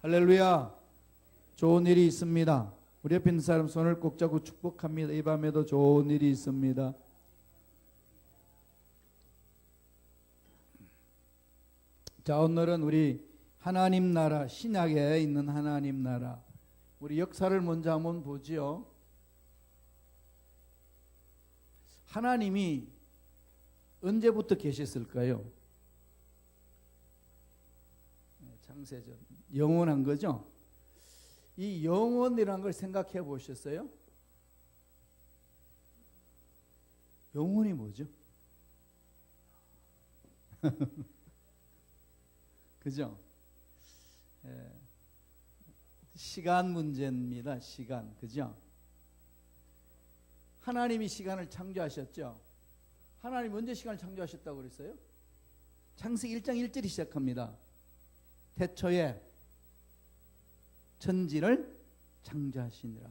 할렐루야. 좋은 일이 있습니다. 우리 옆에 있는 사람 손을 꼭 잡고 축복합니다. 이 밤에도 좋은 일이 있습니다. 자, 오늘은 우리 하나님 나라, 신약에 있는 하나님 나라, 우리 역사를 먼저 한번 보지요. 하나님이 언제부터 계셨을까요? 창세전, 영원한 거죠. 이 영원이라는 걸 생각해 보셨어요? 영원이 뭐죠? 그죠? 시간 문제입니다. 시간, 그죠? 하나님이 시간을 창조하셨죠. 하나님 언제 시간을 창조하셨다고 그랬어요? 창세기 1장 1절이 시작합니다. 태초에 천지를 창조하시니라.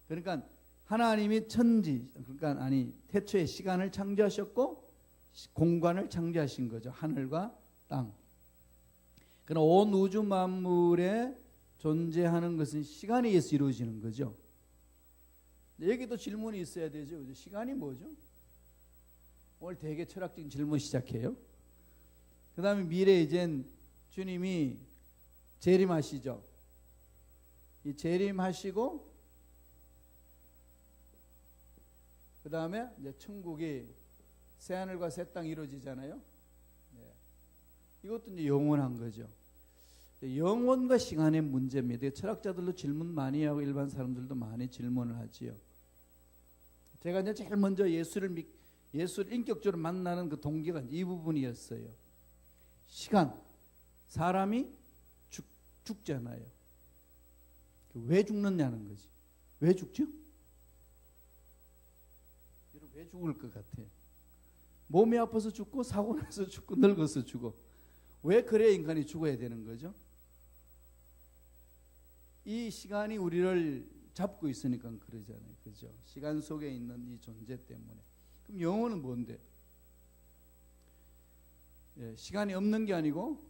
그러니까 하나님이 천지, 그러니까 태초에 시간을 창조하셨고 공간을 창조하신 거죠. 하늘과 땅. 그러나 온 우주 만물에 존재하는 것은 시간에 의해서 이루어지는 거죠. 여기도 질문이 있어야 되죠. 시간이 뭐죠? 오늘 되게 철학적인 질문 시작해요. 그 다음에 미래에 이젠 주님이 재림하시죠. 이 재림하시고 그 다음에 이제 천국이 새 하늘과 새 땅이 이루어지잖아요. 네. 이것도 이제 영원한 거죠. 영원과 시간의 문제입니다. 철학자들도 질문 많이 하고 일반 사람들도 많이 질문을 하지요. 제가 이제 제일 먼저 예수를 인격적으로 만나는 그 동기가 이 부분이었어요. 시간, 사람이 죽잖아요. 왜 죽느냐는 거지. 왜 죽죠? 여러분 왜 죽을 것 같아요? 몸이 아파서 죽고 사고 나서 죽고 늙어서 죽어. 왜 그래야 인간이 죽어야 되는 거죠? 이 시간이 우리를 잡고 있으니까 그러잖아요. 그죠? 시간 속에 있는 이 존재 때문에. 그럼 영혼은 뭔데? 예, 시간이 없는 게 아니고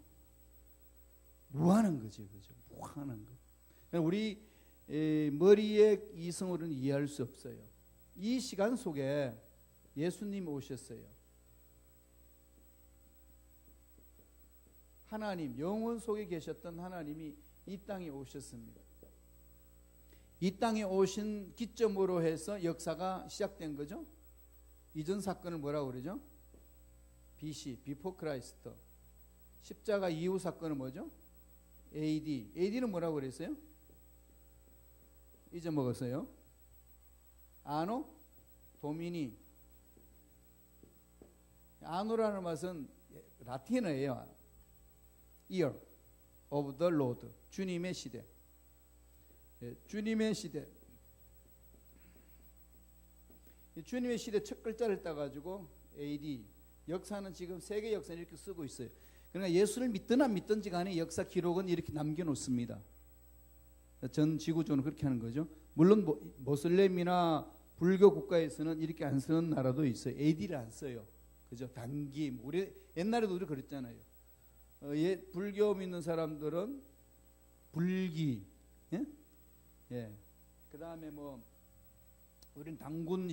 무한한 거죠. 그죠? 무한한 거. 우리 머리의 이성으로는 이해할 수 없어요. 이 시간 속에 예수님이 오셨어요. 하나님, 영혼 속에 계셨던 하나님이 이 땅에 오셨습니다. 이 땅에 오신 기점으로 해서 역사가 시작된 거죠. 이전 사건을 뭐라고 그러죠? BC, Before Christ. 십자가 이후 사건은 뭐죠? AD. AD는 뭐라고 그랬어요? 잊어먹었어요. 아노 도미니. 아노라는 것은 라틴어예요. Year of the Lord. 주님의 시대. 주님의 시대. 주님의 시대 첫 글자를 따가지고 AD. 역사는 지금 세계 역사는 이렇게 쓰고 있어요. 그러나 예수를 믿든 안 믿든지 간에 역사 기록은 이렇게 남겨놓습니다. 전 지구적으로 그렇게 하는 거죠. 물론 모슬렘이나 불교 국가에서는 이렇게 안 쓰는 나라도 있어요. AD를 안 써요. 그죠? 단기. 우리 옛날에도 우리 그랬잖아요. 불교 믿는 사람들은 불기. 예? 예. 그 다음에 우린 당군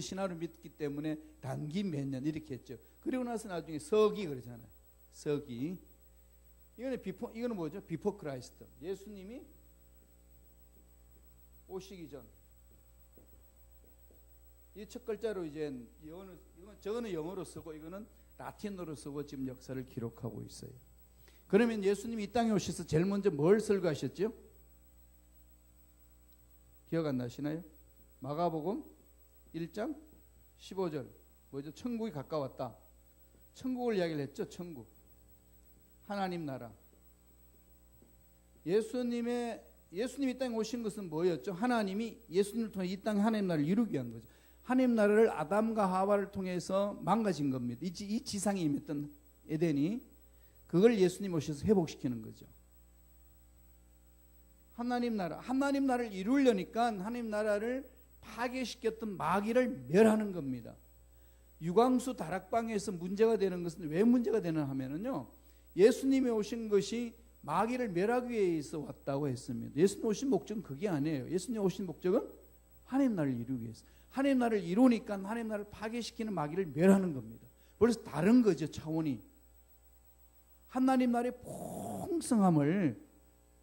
신화를 믿기 때문에 단기 몇 년 이렇게 했죠. 그리고 나서 나중에 서기 그러잖아요. 서기. 이거는 뭐죠? 비포 크라이스트. 예수님이 오시기 전. 이 첫 글자로 이제 저거는 영어로 쓰고 이거는 라틴어로 쓰고 지금 역사를 기록하고 있어요. 그러면 예수님이 이 땅에 오셔서 제일 먼저 뭘 설교하셨죠? 기억 안 나시나요? 마가복음 1장 15절. 뭐죠? 천국이 가까웠다. 천국을 이야기를 했죠. 천국. 하나님 나라. 예수님이 이 땅에 오신 것은 뭐였죠? 하나님이 예수님을 통해 이 땅에 하나님 나라를 이루기 위한 거죠. 하나님 나라를 아담과 하와를 통해서 망가진 겁니다. 이 지상에 임했던 에덴이 그걸 예수님 오셔서 회복시키는 거죠. 하나님 나라를 이루려니까 하나님 나라를 파괴시켰던 마귀를 멸하는 겁니다. 유광수 다락방에서 문제가 되는 것은 왜 문제가 되나 하면은요, 예수님이 오신 것이 마귀를 멸하기 위해서 왔다고 했습니다. 예수님 오신 목적은 그게 아니에요. 예수님 오신 목적은 하나님 나라를 이루기 위해서. 하나님 나라를 이루니까 하나님 나라를 파괴시키는 마귀를 멸하는 겁니다. 그래서 다른 거죠, 차원이. 하나님 나라의 풍성함을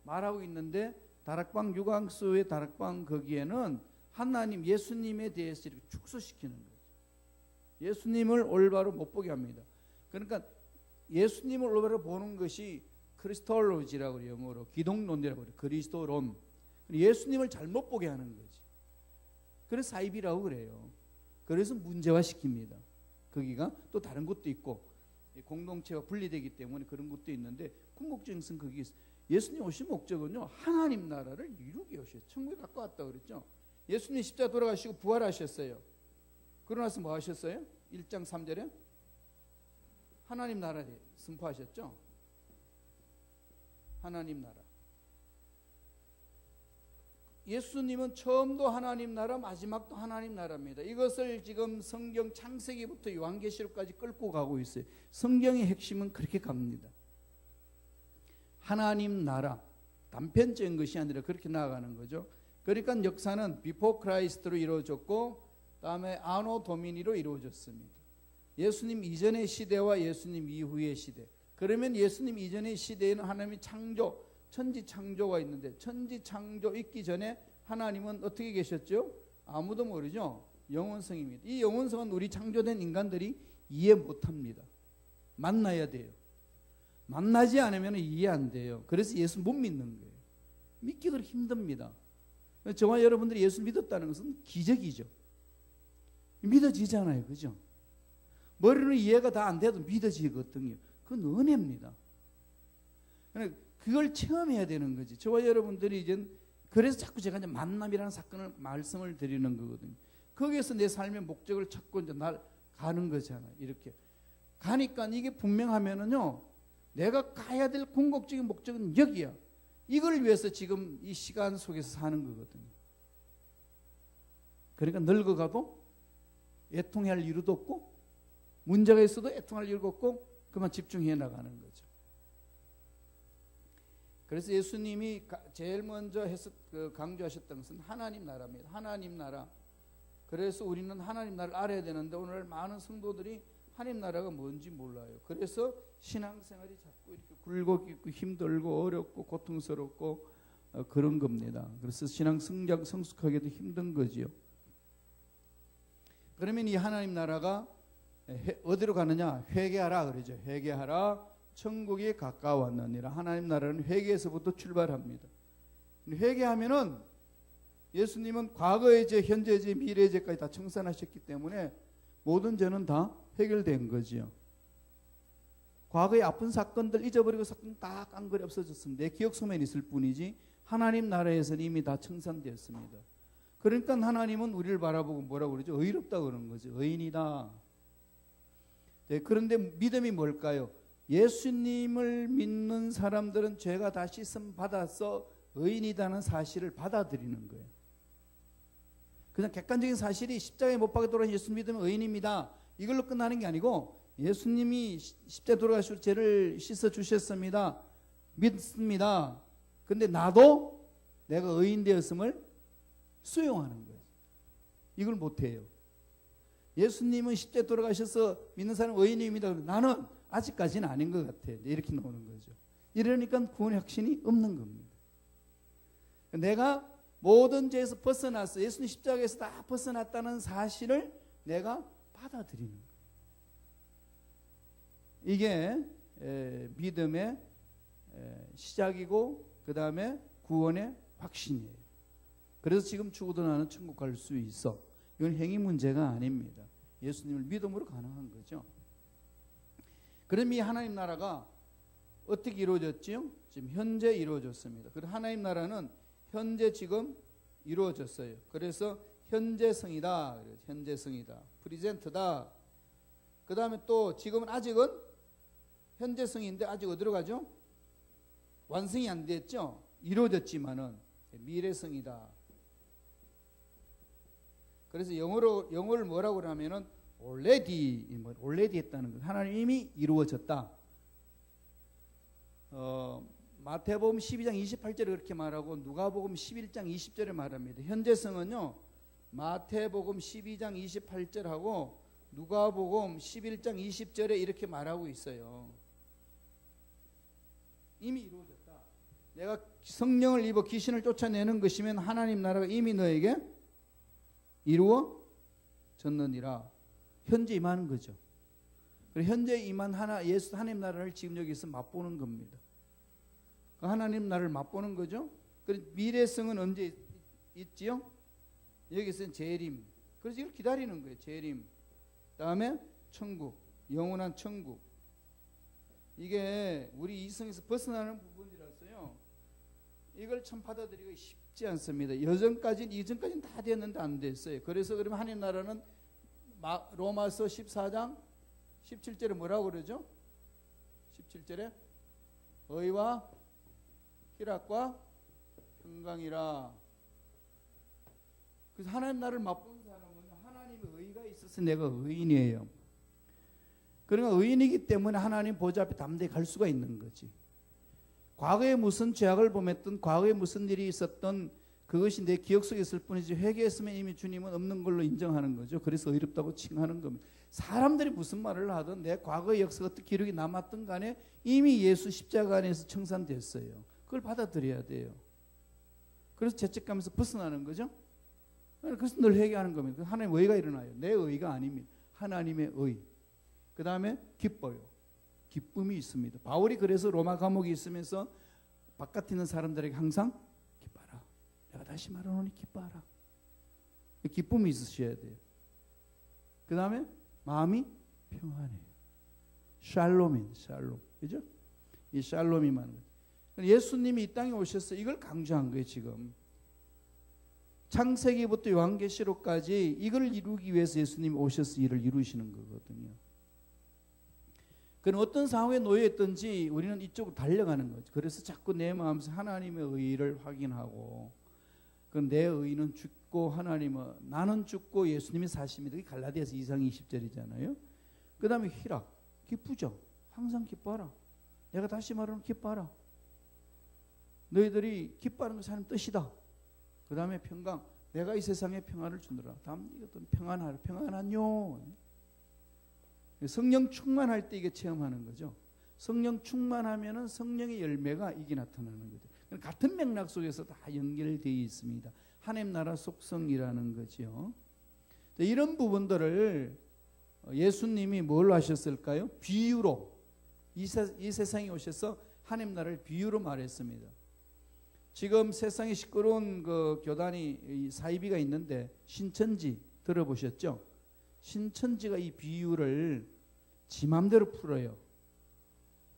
말하고 있는데 다락방 유광수의 다락방 거기에는 하나님 예수님에 대해서 이렇게 축소시키는 거죠. 예수님을 올바로 못 보게 합니다. 그러니까 예수님을 올바로 보는 것이 크리스톨로지라고 해요. 영어로 기독론이라고 해요. 그리스도론. 예수님을 잘못 보게 하는 거지. 그래서 사이비라고 그래요. 그래서 문제화시킵니다. 거기가 또 다른 것도 있고 공동체가 분리되기 때문에 그런 것도 있는데 궁극적인 것은 거기 있어요. 예수님 오신 목적은요, 하나님 나라를 이루게 오셨어요. 천국에 갖고 왔다고 그랬죠. 예수님 십자가 돌아가시고 부활하셨어요. 그러고 나서 뭐 하셨어요? 1장 3절에 하나님 나라에 선포하셨죠. 하나님 나라. 예수님은 처음도 하나님 나라, 마지막도 하나님 나라입니다. 이것을 지금 성경 창세기부터 요한계시록까지 끌고 가고 있어요. 성경의 핵심은 그렇게 갑니다. 하나님 나라, 단편적인 것이 아니라 그렇게 나아가는 거죠. 그러니까 역사는 비포 크라이스트로 이루어졌고 다음에 아노 도미니로 이루어졌습니다. 예수님 이전의 시대와 예수님 이후의 시대. 그러면 예수님 이전의 시대에는 하나님이 창조, 천지 창조가 있는데 천지 창조 있기 전에 하나님은 어떻게 계셨죠? 아무도 모르죠. 영원성입니다. 이 영원성은 우리 창조된 인간들이 이해 못합니다. 만나야 돼요. 만나지 않으면 이해 안 돼요. 그래서 예수 못 믿는 거예요. 믿기 그렇게 힘듭니다. 저와 여러분들이 예수 믿었다는 것은 기적이죠. 믿어지잖아요. 그죠? 머리로 이해가 다 안 돼도 믿어지거든요. 그건 은혜입니다. 그걸 체험해야 되는 거지. 저와 여러분들이 이제 그래서 자꾸 제가 이제 만남이라는 사건을 말씀을 드리는 거거든요. 거기에서 내 삶의 목적을 찾고 이제 날 가는 거잖아요. 이렇게 가니까 이게 분명하면은요, 내가 가야 될 궁극적인 목적은 여기야. 이걸 위해서 지금 이 시간 속에서 사는 거거든요. 그러니까 늙어가도 애통할 이유도 없고 문제가 있어도 애통할 이유가 없고 그만 집중해 나가는 거죠. 그래서 예수님이 제일 먼저 강조하셨던 것은 하나님 나라입니다. 하나님 나라. 그래서 우리는 하나님 나라를 알아야 되는데 오늘 많은 성도들이 하나님 나라가 뭔지 몰라요. 그래서 신앙생활이 자꾸 이렇게 굴곡있고 힘들고 어렵고 고통스럽고 그런 겁니다. 그래서 신앙 성숙하기도 힘든 거지요. 그러면 이 하나님 나라가 어디로 가느냐? 회개하라 그러죠. 회개하라. 천국이 가까웠느니라. 하나님 나라는 회개에서부터 출발합니다. 회개하면은 예수님은 과거의 죄, 현재의 죄, 미래의 죄까지 다 청산하셨기 때문에 모든 죄는 다 해결된 거지요. 과거의 아픈 사건들 잊어버리고 사건 다 깡그리 없어졌습니다. 내 기억 속에 있을 뿐이지 하나님 나라에서는 이미 다 청산되었습니다. 그러니까 하나님은 우리를 바라보고 뭐라고 그러죠? 의롭다 그러는 거죠. 의인이다. 네, 그런데 믿음이 뭘까요? 예수님을 믿는 사람들은 죄가 다 씻음 받아서 의인이라는 사실을 받아들이는 거예요. 그냥 객관적인 사실이 십자가에 못 박혀 돌아가신 예수 믿으면 의인입니다. 이걸로 끝나는 게 아니고 예수님이 십자가에 돌아가시고 죄를 씻어 주셨습니다. 믿습니다. 근데 나도 내가 의인 되었음을 수용하는 거예요. 이걸 못해요. 예수님은 십자가에 돌아가셔서 믿는 사람은 의인입니다. 나는 아직까지는 아닌 것 같아. 이렇게 나오는 거죠. 이러니까 구원의 확신이 없는 겁니다. 내가 모든 죄에서 벗어났어. 예수님 십자가에서 다 벗어났다는 사실을 내가 받아들이는 거예요. 이게 믿음의 시작이고 그 다음에 구원의 확신이에요. 그래서 지금 죽어도 나는 천국 갈 수 있어. 이건 행위 문제가 아닙니다. 예수님을 믿음으로 가능한 거죠. 그럼 이 하나님 나라가 어떻게 이루어졌지요? 지금 현재 이루어졌습니다. 그리고 하나님 나라는 현재 지금 이루어졌어요. 그래서 현재성이다. 현재성이다. 프리젠트다. 그 다음에 또 지금은 아직은 현재성인데 아직 어디로 가죠? 완성이 안 됐죠? 이루어졌지만은 미래성이다. 그래서 영어를 뭐라고 하면은 already 했다는 것. 하나님 이미 이루어졌다. 마태복음 12장 28절에 그렇게 말하고 누가복음 11장 20절에 말합니다. 현재성은요, 마태복음 12장 28절하고 누가복음 11장 20절에 이렇게 말하고 있어요. 이미 이루어졌다. 내가 성령을 입어 귀신을 쫓아내는 것이면 하나님 나라가 이미 너에게 이루어졌느니라. 현재 임하는 거죠. 그리고 현재 임한 예수 하나님 나라를 지금 여기서 맛보는 겁니다. 그 하나님 나라를 맛보는 거죠. 그리고 미래성은 언제 있지요? 여기서는 재림. 그래서 이걸 기다리는 거예요. 재림. 다음에 천국, 영원한 천국. 이게 우리 이성에서 벗어나는 부분이라서요, 이걸 참 받아들이기 쉽지 않습니다. 이전까지는 다 됐는데 안 됐어요. 그래서 그러면 하나님 나라는 로마서 14장 17절에 뭐라고 그러죠? 17절에 의와 희락과 평강이라. 그래서 하나님 나라를 맛본 사람은 하나님의 의가 있어서 내가 의인이에요. 그러니까 의인이기 때문에 하나님 보좌 앞에 담대히 갈 수가 있는 거지. 과거에 무슨 죄악을 범했던, 과거에 무슨 일이 있었던 그것이 내 기억 속에 있을 뿐이지, 회개했으면 이미 주님은 없는 걸로 인정하는 거죠. 그래서 의롭다고 칭하는 겁니다. 사람들이 무슨 말을 하든 내 과거의 역사가 어떻게 기록이 남았든 간에 이미 예수 십자가 안에서 청산됐어요. 그걸 받아들여야 돼요. 그래서 죄책감에서 벗어나는 거죠. 그래서 늘 회개하는 겁니다. 하나님의 의가 일어나요. 내 의가 아닙니다. 하나님의 의. 그 다음에 기뻐요. 기쁨이 있습니다. 바울이 그래서 로마 감옥에 있으면서 바깥에 있는 사람들에게 항상 기뻐라. 내가 다시 말하노니 기뻐하라. 기쁨이 있으셔야 돼요. 그 다음에 마음이 평안해요. 샬롬인 샬롬. 그죠? 이 샬롬이 많은 거죠. 예수님이 이 땅에 오셔서 이걸 강조한 거예요. 지금 창세기부터 요한계시록까지 이걸 이루기 위해서 예수님이 오셔서 일을 이루시는 거거든요. 그럼 어떤 상황에 놓여 있든지 우리는 이쪽으로 달려가는 거죠. 그래서 자꾸 내 마음에서 하나님의 의를 확인하고, 그럼 내 의는 죽고 나는 죽고 예수님이 사십니다. 그게 갈라디아서 2장 20절이잖아요. 그 다음에 희락, 기쁘죠. 항상 기뻐하라. 내가 다시 말하면 기뻐하라. 너희들이 기뻐하는 것이 하나님 뜻이다. 그 다음에 평강, 내가 이 세상에 평안을 주느라. 다음 이것도 평안하라. 평안하뇨. 성령 충만할 때 이게 체험하는 거죠. 성령 충만하면은 성령의 열매가 이게 나타나는 거죠. 같은 맥락 속에서 다 연결되어 있습니다. 하나님 나라 속성이라는 거죠. 이런 부분들을 예수님이 뭘로 하셨을까요? 비유로, 이 세상에 오셔서 하나님 나라를 비유로 말했습니다. 지금 세상에 시끄러운 그 교단이 사이비가 있는데 신천지 들어보셨죠? 신천지가 이 비유를 지 맘대로 풀어요.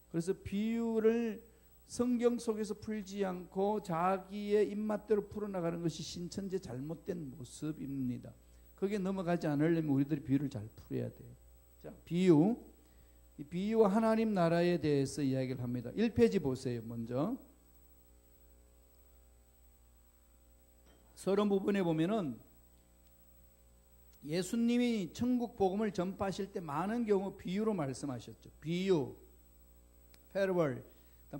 그래서 비유를 성경 속에서 풀지 않고 자기의 입맛대로 풀어나가는 것이 신천지의 잘못된 모습입니다. 거기에 넘어가지 않으려면 우리들이 비유를 잘 풀어야 돼요. 자, 비유. 이 비유와 하나님 나라에 대해서 이야기를 합니다. 1페이지 보세요. 먼저 서론 부분에 보면은 예수님이 천국 복음을 전파하실 때 많은 경우 비유로 말씀하셨죠. 비유, 패러벌,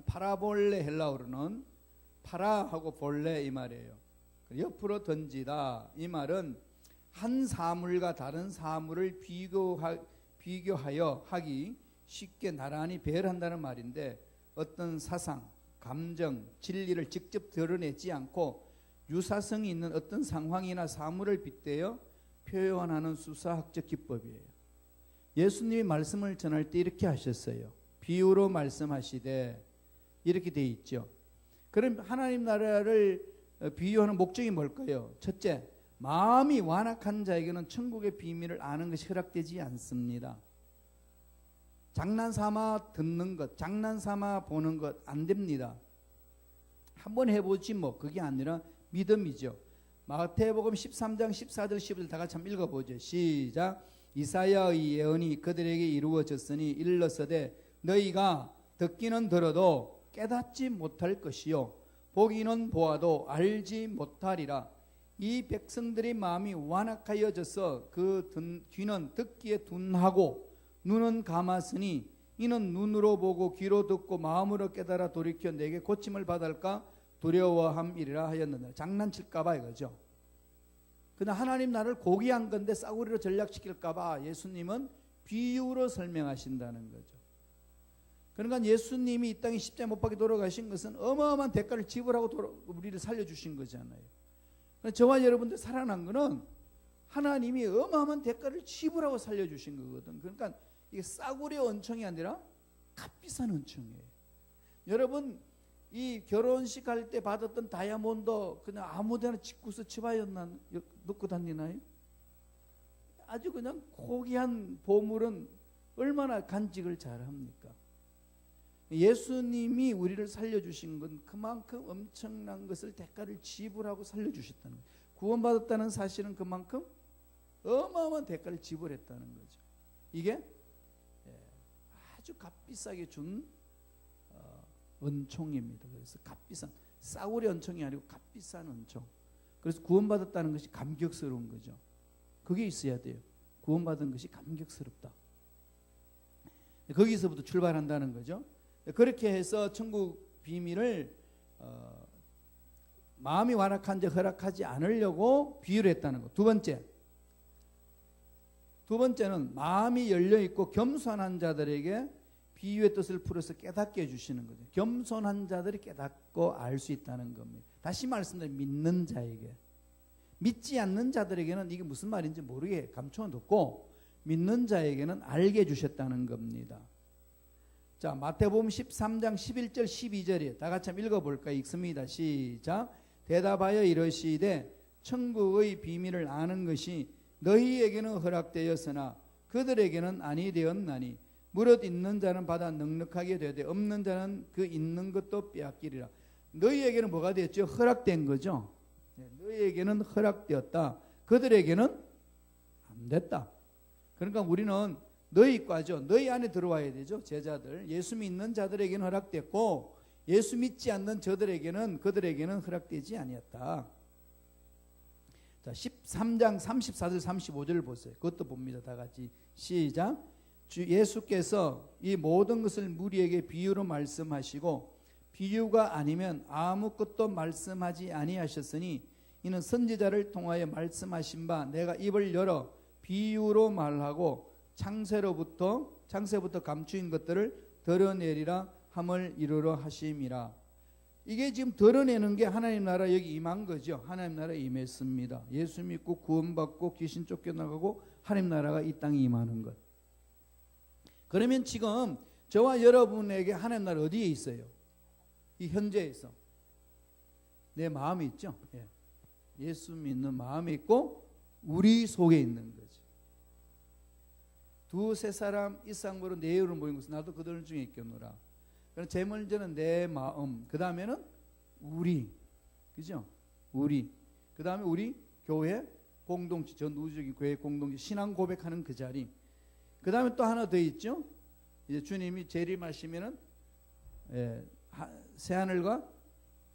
파라볼레, 헬라어로는 파라하고 볼레 이 말이에요. 옆으로 던지다 이 말은 한 사물과 다른 사물을 비교하여 하기 쉽게 나란히 배열한다는 말인데, 어떤 사상, 감정, 진리를 직접 드러내지 않고 유사성이 있는 어떤 상황이나 사물을 빗대어 표현하는 수사학적 기법이에요. 예수님이 말씀을 전할 때 이렇게 하셨어요. 비유로 말씀하시되, 이렇게 돼 있죠. 그럼 하나님 나라를 비유하는 목적이 뭘까요? 첫째, 마음이 완악한 자에게는 천국의 비밀을 아는 것이 허락되지 않습니다. 장난삼아 듣는 것, 장난삼아 보는 것 안 됩니다. 한번 해보지 뭐. 그게 아니라 믿음이죠. 마태복음 13장 14절 15절 다 같이 한번 읽어보죠. 시작. 이사야의 예언이 그들에게 이루어졌으니 일러서되 너희가 듣기는 들어도 깨닫지 못할 것이요 보기는 보아도 알지 못하리라. 이 백성들의 마음이 완악하여져서 그 귀는 듣기에 둔하고 눈은 감았으니 이는 눈으로 보고 귀로 듣고 마음으로 깨달아 돌이켜 내게 고침을 받을까 두려워함이리라 하였느니라. 장난칠까봐 이거죠. 그러나 하나님 나라를 고귀한 건데 싸구리로 전략시킬까봐 예수님은 비유로 설명하신다는 거죠. 그러니까 예수님이 이 땅에 십자가에 못 박혀 돌아가신 것은 어마어마한 대가를 지불하고 우리를 살려주신 거잖아요. 저와 여러분들 살아난 거는 하나님이 어마어마한 대가를 지불하고 살려주신 거거든. 그러니까 이게 싸구려 은총이 아니라 값비싼 은총이에요. 여러분 이 결혼식 할 때 받았던 다이아몬드 그냥 아무데나 짓고서 집안에 넣고 다니나요? 아주 그냥 고귀한 보물은 얼마나 간직을 잘합니까? 예수님이 우리를 살려주신 건 그만큼 엄청난 것을 대가를 지불하고 살려주셨다는 거예요. 구원받았다는 사실은 그만큼 어마어마한 대가를 지불했다는 거죠. 이게 아주 값비싸게 준 은총입니다. 그래서 값비싼 싸구려 은총이 아니고 값비싼 은총. 그래서 구원받았다는 것이 감격스러운 거죠. 그게 있어야 돼요. 구원받은 것이 감격스럽다. 거기서부터 출발한다는 거죠. 그렇게 해서 천국 비밀을 마음이 완악한 자 허락하지 않으려고 비유를 했다는 것. 두 번째는 마음이 열려있고 겸손한 자들에게 비유의 뜻을 풀어서 깨닫게 해주시는 거죠. 겸손한 자들이 깨닫고 알 수 있다는 겁니다. 다시 말씀드리면 믿는 자에게. 믿지 않는 자들에게는 이게 무슨 말인지 모르게 감춰놓고 믿는 자에게는 알게 해주셨다는 겁니다. 자, 마태복음 13장 11절 12절이에요. 다 같이 한번 읽어볼까요? 읽습니다. 시작. 대답하여 이르시되 천국의 비밀을 아는 것이 너희에게는 허락되었으나 그들에게는 아니 되었나니 무릇 있는 자는 받아 넉넉하게 되되 없는 자는 그 있는 것도 빼앗기리라. 너희에게는 뭐가 됐죠? 허락된 거죠. 너희에게는 허락되었다. 그들에게는 안 됐다. 그러니까 우리는 너희 과죠. 너희 안에 들어와야 되죠. 제자들. 예수 믿는 자들에게는 허락됐고 예수 믿지 않는 저들에게는 그들에게는 허락되지 아니었다. 자, 13장 34절 35절을 보세요. 그것도 봅니다. 다 같이 시작. 주 예수께서 이 모든 것을 무리에게 비유로 말씀하시고 비유가 아니면 아무것도 말씀하지 아니하셨으니 이는 선지자를 통하여 말씀하신 바 내가 입을 열어 비유로 말하고 창세부터 감추인 것들을 드러내리라 함을 이루려 하심이라. 이게 지금 드러내는 게 하나님 나라 여기 임한 거죠. 하나님 나라 임했습니다. 예수 믿고 구원받고 귀신 쫓겨나가고 하나님 나라가 이 땅에 임하는 것. 그러면 지금 저와 여러분에게 하나님 나라 어디에 있어요? 이 현재에 있어. 내 마음에 있죠. 예수 믿는 마음에 있고 우리 속에 있는 거지. 두세 사람 이상으로 내 이름으로 모인 것은 나도 그들 중에 있겠노라. 그럼 제일 먼저는 내 마음, 그 다음에는 우리, 그죠? 우리, 그 다음에 우리 교회 공동체, 전 우주적인 교회 공동체 신앙 고백하는 그 자리. 그 다음에 또 하나 더 있죠. 이제 주님이 재림하시면은 새 하늘과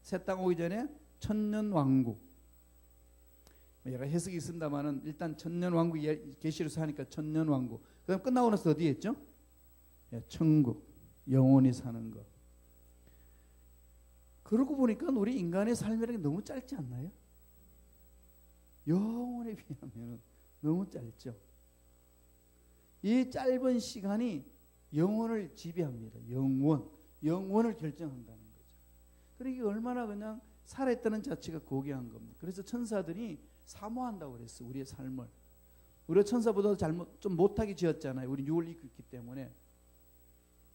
새 땅 오기 전에 천년 왕국. 여러 해석이 있습니다만은 일단 천년 왕국 계시로서 하니까 천년 왕국. 그다음 끝나고 나서 어디에 있죠? 천국, 영원히 사는 것. 그러고 보니까 우리 인간의 삶이라는 게 너무 짧지 않나요? 영원에 비하면 너무 짧죠. 이 짧은 시간이 영혼을 지배합니다. 영원을 결정한다는 거죠. 그러니까 얼마나 그냥 살아있다는 자체가 고귀한 겁니다. 그래서 천사들이 사모한다고 그랬어요. 우리의 삶을. 우리가 천사보다 좀 못하게 지었잖아요. 우리 육을 입고 있기 때문에.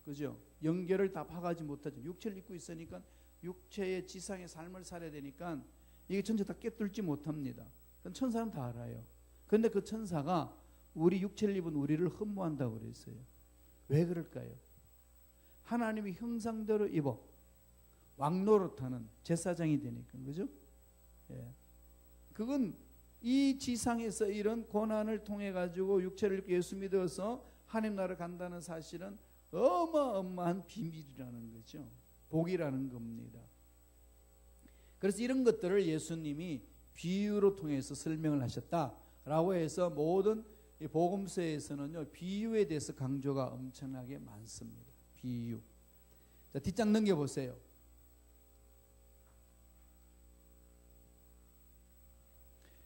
그죠? 영계를 다 파가지 못하죠. 육체를 입고 있으니까 육체의 지상의 삶을 살아야 되니까 이게 천사 다 깨뚫지 못합니다. 그건 천사는 다 알아요. 그런데 그 천사가 우리 육체를 입은 우리를 흠모한다고 그랬어요. 왜 그럴까요? 하나님이 형상대로 입어 왕노릇하는 제사장이 되니까. 그죠? 그건 이 지상에서 이런 고난을 통해 가지고 육체를 입고 예수 믿어서 하나님 나라 간다는 사실은 어마어마한 비밀이라는 거죠. 복이라는 겁니다. 그래서 이런 것들을 예수님이 비유로 통해서 설명을 하셨다라고 해서 모든 이 복음서에서는요 비유에 대해서 강조가 엄청나게 많습니다. 비유. 자, 뒷장 넘겨보세요.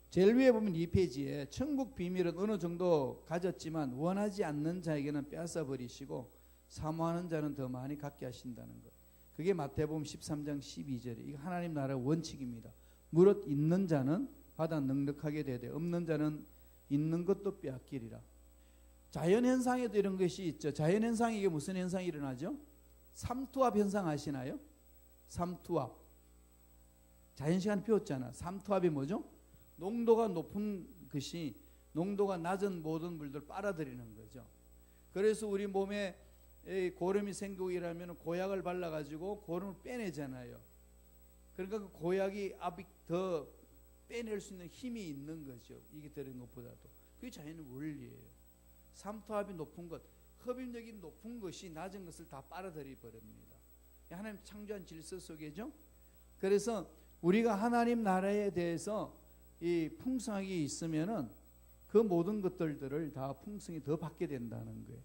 제일 위에 보면 이 페이지에 천국 비밀은 어느 정도 가졌지만 원하지 않는 자에게는 빼앗아 버리시고 사모하는 자는 더 많이 갖게 하신다는 것. 그게 마태복음 13장 12절에 이거 하나님 나라의 원칙입니다. 무릇 있는 자는 받아 넉넉하게 되되 없는 자는 있는 것도 빼앗기리라. 자연현상에도 이런 것이 있죠. 자연현상이 이게 무슨 현상이 일어나죠? 삼투압 현상 아시나요? 삼투압. 자연시간 배웠잖아. 삼투압이 뭐죠? 농도가 높은 것이 농도가 낮은 모든 물들을 빨아들이는 거죠. 그래서 우리 몸에 고름이 생기고 이러면 고약을 발라가지고 고름을 빼내잖아요. 그러니까 그 고약이 압이 더 빼낼 수 있는 힘이 있는 거죠. 이게 들은 것보다도. 그게 자연의 원리예요. 삼투압이 높은 것, 흡입력이 높은 것이 낮은 것을 다 빨아들여 버립니다. 하나님 창조한 질서 속에죠. 그래서 우리가 하나님 나라에 대해서 이 풍성하게 있으면은 그 모든 것들을 다 풍성히 더 받게 된다는 거예요.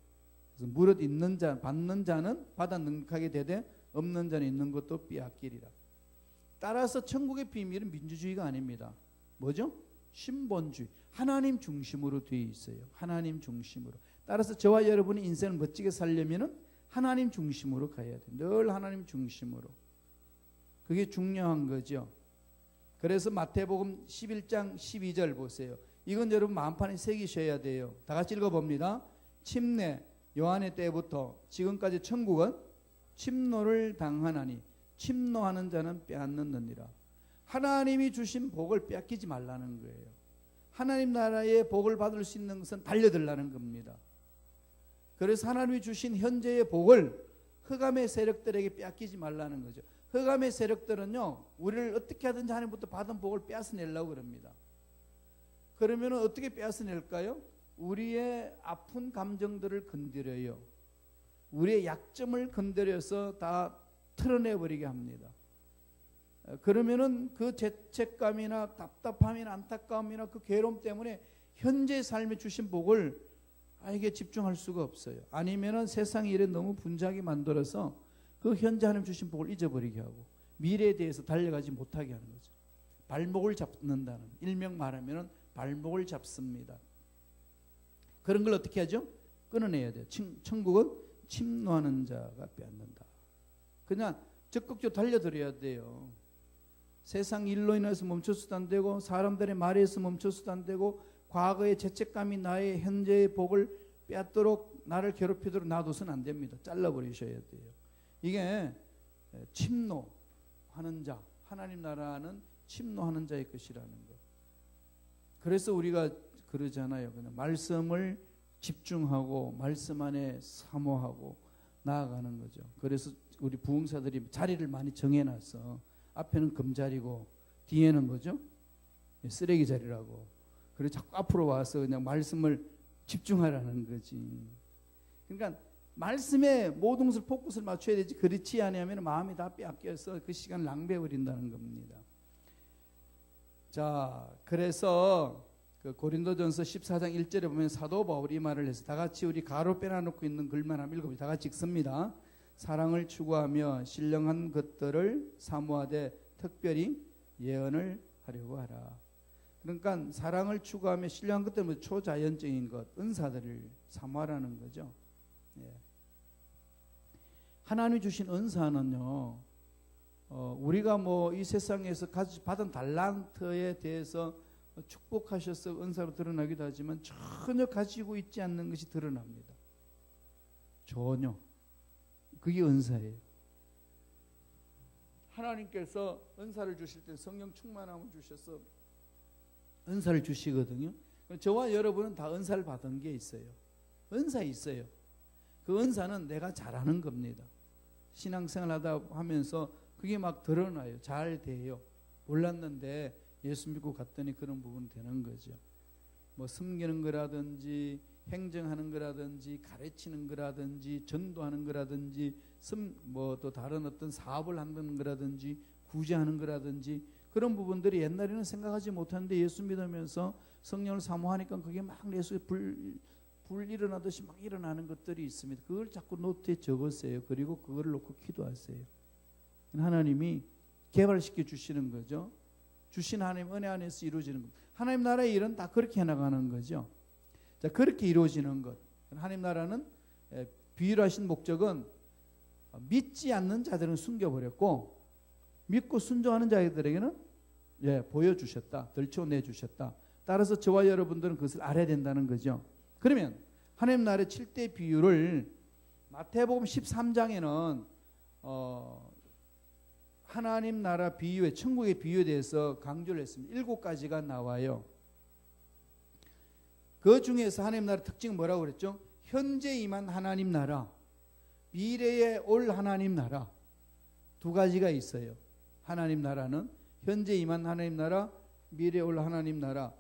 그래서 무릇 있는 자, 받는 자는 받아 넉넉하게 되되 없는 자는 있는 것도 빼앗기리라. 따라서 천국의 비밀은 민주주의가 아닙니다. 뭐죠? 신본주의. 하나님 중심으로 되어 있어요. 하나님 중심으로. 따라서 저와 여러분이 인생을 멋지게 살려면은 하나님 중심으로 가야 돼요. 늘 하나님 중심으로. 그게 중요한 거죠. 그래서 마태복음 11장 12절 보세요. 이건 여러분 마음판에 새기셔야 돼요. 다 같이 읽어봅니다. 침례 요한의 때부터 지금까지 천국은 침노를 당하나니 침노하는 자는 빼앗느니라. 하나님이 주신 복을 빼앗기지 말라는 거예요. 하나님 나라의 복을 받을 수 있는 것은 달려들라는 겁니다. 그래서 하나님이 주신 현재의 복을 흑암의 세력들에게 빼앗기지 말라는 거죠. 흑암의 세력들은요 우리를 어떻게 하든지 하나님부터 받은 복을 빼앗아내려고 그럽니다. 그러면 어떻게 빼앗아낼까요? 우리의 아픈 감정들을 건드려요. 우리의 약점을 건드려서 다 털어내버리게 합니다. 그러면은 그 죄책감이나 답답함이나 안타까움이나 그 괴로움 때문에 현재 삶에 주신 복을 이게 집중할 수가 없어요. 아니면은 세상 일에 너무 분주하게 만들어서 그 현재 하나님 주신 복을 잊어버리게 하고 미래에 대해서 달려가지 못하게 하는 거죠. 발목을 잡는다는, 일명 말하면은 발목을 잡습니다. 그런 걸 어떻게 하죠? 끊어내야 돼요. 천국은 침노하는 자가 빼앗는다. 그냥 적극적으로 달려들어야 돼요. 세상 일로 인해서 멈춰서도 안 되고 사람들의 말에 의해서 멈춰서도 안 되고 과거의 죄책감이 나의 현재의 복을 빼앗도록 나를 괴롭히도록 놔둬서는 안 됩니다. 잘라버리셔야 돼요. 이게 침노하는 자, 하나님 나라는 침노하는 자의 것이라는 것. 그래서 우리가 그러잖아요. 그냥 말씀을 집중하고 말씀 안에 사모하고 나아가는 거죠. 그래서 우리 부흥사들이 자리를 많이 정해놨어. 앞에는 금자리고 뒤에는 뭐죠? 쓰레기 자리라고. 그래서 자꾸 앞으로 와서 그냥 말씀을 집중하라는 거지. 그러니까 말씀에 모든 것을 포커스를 맞춰야 되지. 그렇지 않으면 마음이 다 빼앗겨서 그 시간을 낭비해버린다는 겁니다. 자, 그래서 그 고린도전서 14장 1절에 보면 사도 바울이 이 말을 해서 다 같이 우리 가로 빼놔놓고 있는 글만 한번 읽어보죠. 다 같이 읽습니다. 사랑을 추구하며 신령한 것들을 사모하되 특별히 예언을 하려고 하라. 그러니까 사랑을 추구하며 신령한 것들은 초자연적인 것, 은사들을 사모하라는 거죠. 예. 하나님이 주신 은사는요, 우리가 뭐 이 세상에서 받은 달란트에 대해서 축복하셔서 은사로 드러나기도 하지만 전혀 가지고 있지 않는 것이 드러납니다. 전혀. 그게 은사예요. 하나님께서 은사를 주실 때 성령 충만함을 주셔서 은사를 주시거든요. 저와 여러분은 다 은사를 받은 게 있어요. 은사 있어요. 그 은사는 내가 잘하는 겁니다. 신앙생활 하다 하면서 그게 막 드러나요. 잘 돼요. 몰랐는데 예수 믿고 갔더니 그런 부분이 되는 거죠. 뭐 섬기는 거라든지 행정하는 거라든지 가르치는 거라든지 전도하는 거라든지 뭐 또 다른 어떤 사업을 하는 거라든지 구제하는 거라든지 그런 부분들이 옛날에는 생각하지 못하는데 예수 믿으면서 성령을 사모하니까 그게 막 내 속에 불 일어나듯이 막 일어나는 것들이 있습니다. 그걸 자꾸 노트에 적으세요. 그리고 그걸 놓고 기도하세요. 하나님이 개발시켜 주시는 거죠. 주신 하나님 은혜 안에서 이루어지는 것. 하나님 나라의 일은 다 그렇게 해나가는 거죠. 자, 그렇게 이루어지는 것. 하나님 나라는 비유를 하신 목적은 믿지 않는 자들은 숨겨버렸고 믿고 순종하는 자들에게는 보여주셨다. 들춰내주셨다. 따라서 저와 여러분들은 그것을 알아야 된다는 거죠. 그러면 하나님 나라의 7대 비유를 마태복음 13장에는 하나님 나라 비유에 천국의 비유에 대해서 강조를 했습니다. 7가지가 나와요. 그 중에서 하나님 나라 특징은 뭐라고 그랬죠? 현재 임한 하나님 나라, 미래에 올 하나님 나라, 2가지가 있어요. 하나님 나라는 현재 임한 하나님 나라, 미래에 올 하나님 나라.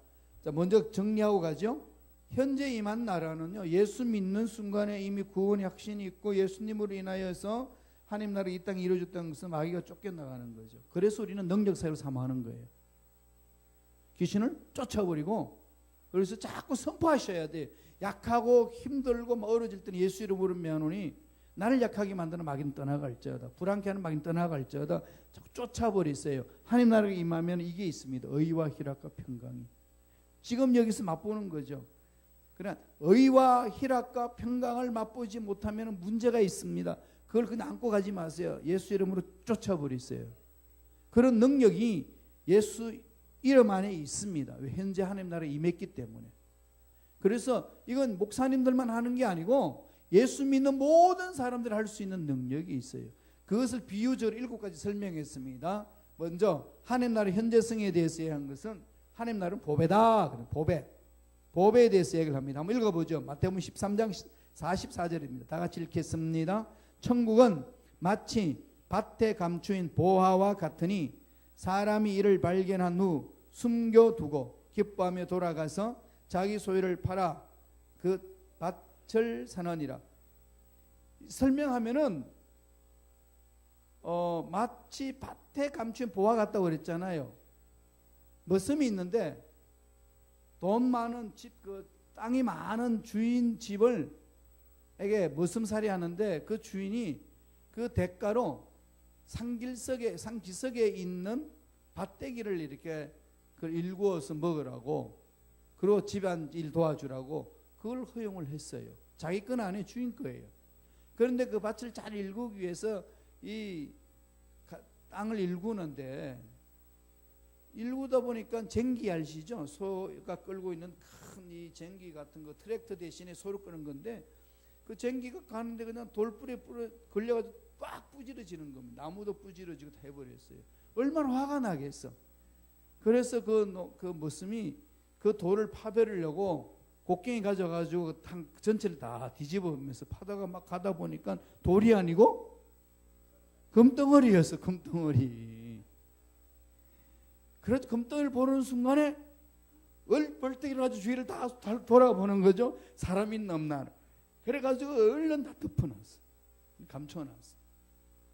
자, 먼저 정리하고 가죠. 현재 임한 나라는요, 예수 믿는 순간에 이미 구원의 확신이 있고 예수님으로 인하여서 하나님 나라가 이 땅에 이루어졌다는 것은 마귀가 쫓겨나가는 거죠. 그래서 우리는 능력사회로 사모하는 거예요. 귀신을 쫓아버리고, 그래서 자꾸 선포하셔야 돼요. 약하고 힘들고 얼어질 때는 예수 이름으로 명하노니 나를 약하게 만드는 마귀는 떠나갈지어다. 불안케 하는 마귀는 떠나갈지어다. 자꾸 쫓아버리세요. 하나님 나라가 임하면 이게 있습니다. 의와 희락과 평강이. 지금 여기서 맛보는 거죠. 그러나 의와 희락과 평강을 맛보지 못하면 문제가 있습니다. 그걸 그냥 안고 가지 마세요. 예수 이름으로 쫓아버리세요. 그런 능력이 예수 이름 안에 있습니다. 현재 하나님 나라에 임했기 때문에. 그래서 이건 목사님들만 하는 게 아니고 예수 믿는 모든 사람들이 할 수 있는 능력이 있어요. 그것을 비유적으로 7가지 설명했습니다. 먼저 하나님 나라 현재성에 대해서 얘기한 것은 하나님 나라는 보배다. 보배에 대해서 얘기를 합니다. 한번 읽어보죠. 마태복음 13장 44절입니다. 다 같이 읽겠습니다. 천국은 마치 밭에 감추인 보화와 같으니 사람이 이를 발견한 후 숨겨두고 기뻐하며 돌아가서 자기 소유를 팔아 그 밭을 사느니라. 설명하면은 마치 밭에 감춘 보화 같다고 그랬잖아요. 머슴이 있는데 돈 많은 집, 그 땅이 많은 주인 집을 에게 머슴살이 하는데 그 주인이 그 대가로 상기석에 있는 밭대기를 이렇게 그 일구어서 먹으라고, 그리고 집안일 도와주라고 그걸 허용을 했어요. 자기 건 아니에요. 주인 거예요. 그런데 그 밭을 잘 일구기 위해서 이 땅을 일구는데 일구다 보니까 쟁기 아시죠? 소가 끌고 있는 큰 이 쟁기 같은 거, 트랙터 대신에 소를 끄는 건데 그 쟁기가 가는데 그냥 돌불에 걸려가지고 빡 부지러지는 겁니다. 나무도 부지러지고 다 해버렸어요. 얼마나 화가 나겠어. 그래서 그 머슴이 그 돌을 파버리려고 곡괭이 가져가지고 탕 전체를 다 뒤집으면서 파다가 막 가다 보니까 돌이 아니고 금덩어리였어. 금덩어리. 그래서 금덩어리를 보는 순간에 벌떡 일어나서 주위를 다 돌아보는 거죠. 사람 있나 없나. 그래가지고 얼른 다 덮어놨어. 감춰놨어.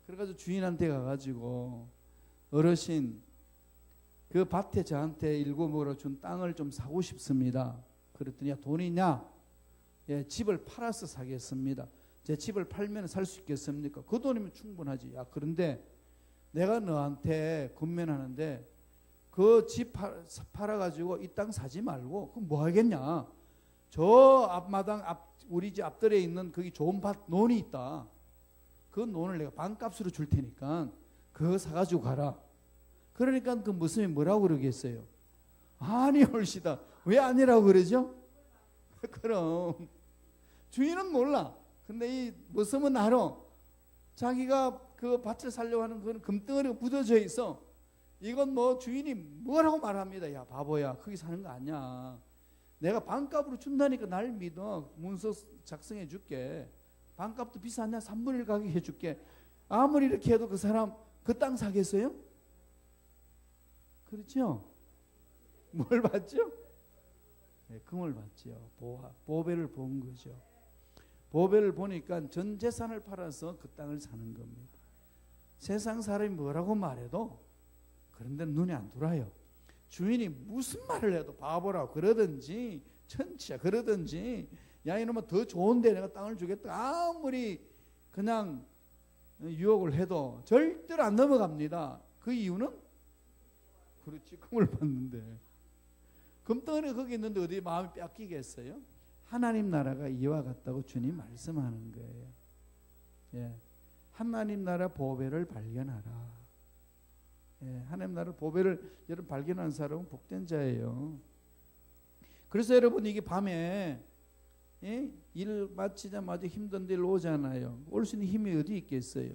그래가지고 주인한테 가가지고 어르신 그 밭에 저한테 일구 먹으러 준 땅을 좀 사고 싶습니다. 그랬더니 야, 돈이 있냐? 예, 집을 팔아서 사겠습니다. 제 집을 팔면 살 수 있겠습니까? 그 돈이면 충분하지. 야, 그런데 내가 너한테 권면하는데 그 집 팔아가지고 이 땅 사지 말고 그럼 뭐 하겠냐? 저 앞마당 우리 집 앞들에 있는 거기 좋은 밭 논이 있다. 그 논을 내가 반값으로 줄 테니까 그거 사가지고 가라. 그러니까 그 무슨이 뭐라고 그러겠어요? 아니 옳시다. 왜 아니라고 그러죠? 그럼 주인은 몰라. 근데 이 무슨은 알아. 자기가 그 밭을 살려고 하는 그건 금덩어리가 묻어져 있어. 이건 뭐 주인이 뭐라고 말합니다. 야 바보야, 거기 사는 거 아니야. 내가 반값으로 준다니까 날 믿어. 문서 작성해 줄게. 반값도 비싸냐? 3분의 1 가격 해줄게. 아무리 이렇게 해도 그 사람 그 땅 사겠어요? 그렇죠? 뭘 받죠? 네, 금을 받죠. 보배를 본 거죠. 보배를 보니까 전 재산을 팔아서 그 땅을 사는 겁니다. 세상 사람이 뭐라고 말해도 그런데 눈에 안 들어와요. 주인이 무슨 말을 해도 바보라고 그러든지 천치야 그러든지 야 이놈아 더 좋은데 내가 땅을 주겠다 아무리 그냥 유혹을 해도 절대로 안 넘어갑니다. 그 이유는 그렇지 금을 받는데 금덩어리가 거기 있는데 어디 마음이 뺏기겠어요? 하나님 나라가 이와 같다고 주님 말씀하는 거예요. 예. 하나님 나라 보배를 발견하라. 예. 하나님 나라 보배를 여러분 발견한 사람은 복된 자예요. 그래서 여러분 이게 밤에 예? 일 마치자마자 힘든 데 오잖아요. 올 수 있는 힘이 어디 있겠어요?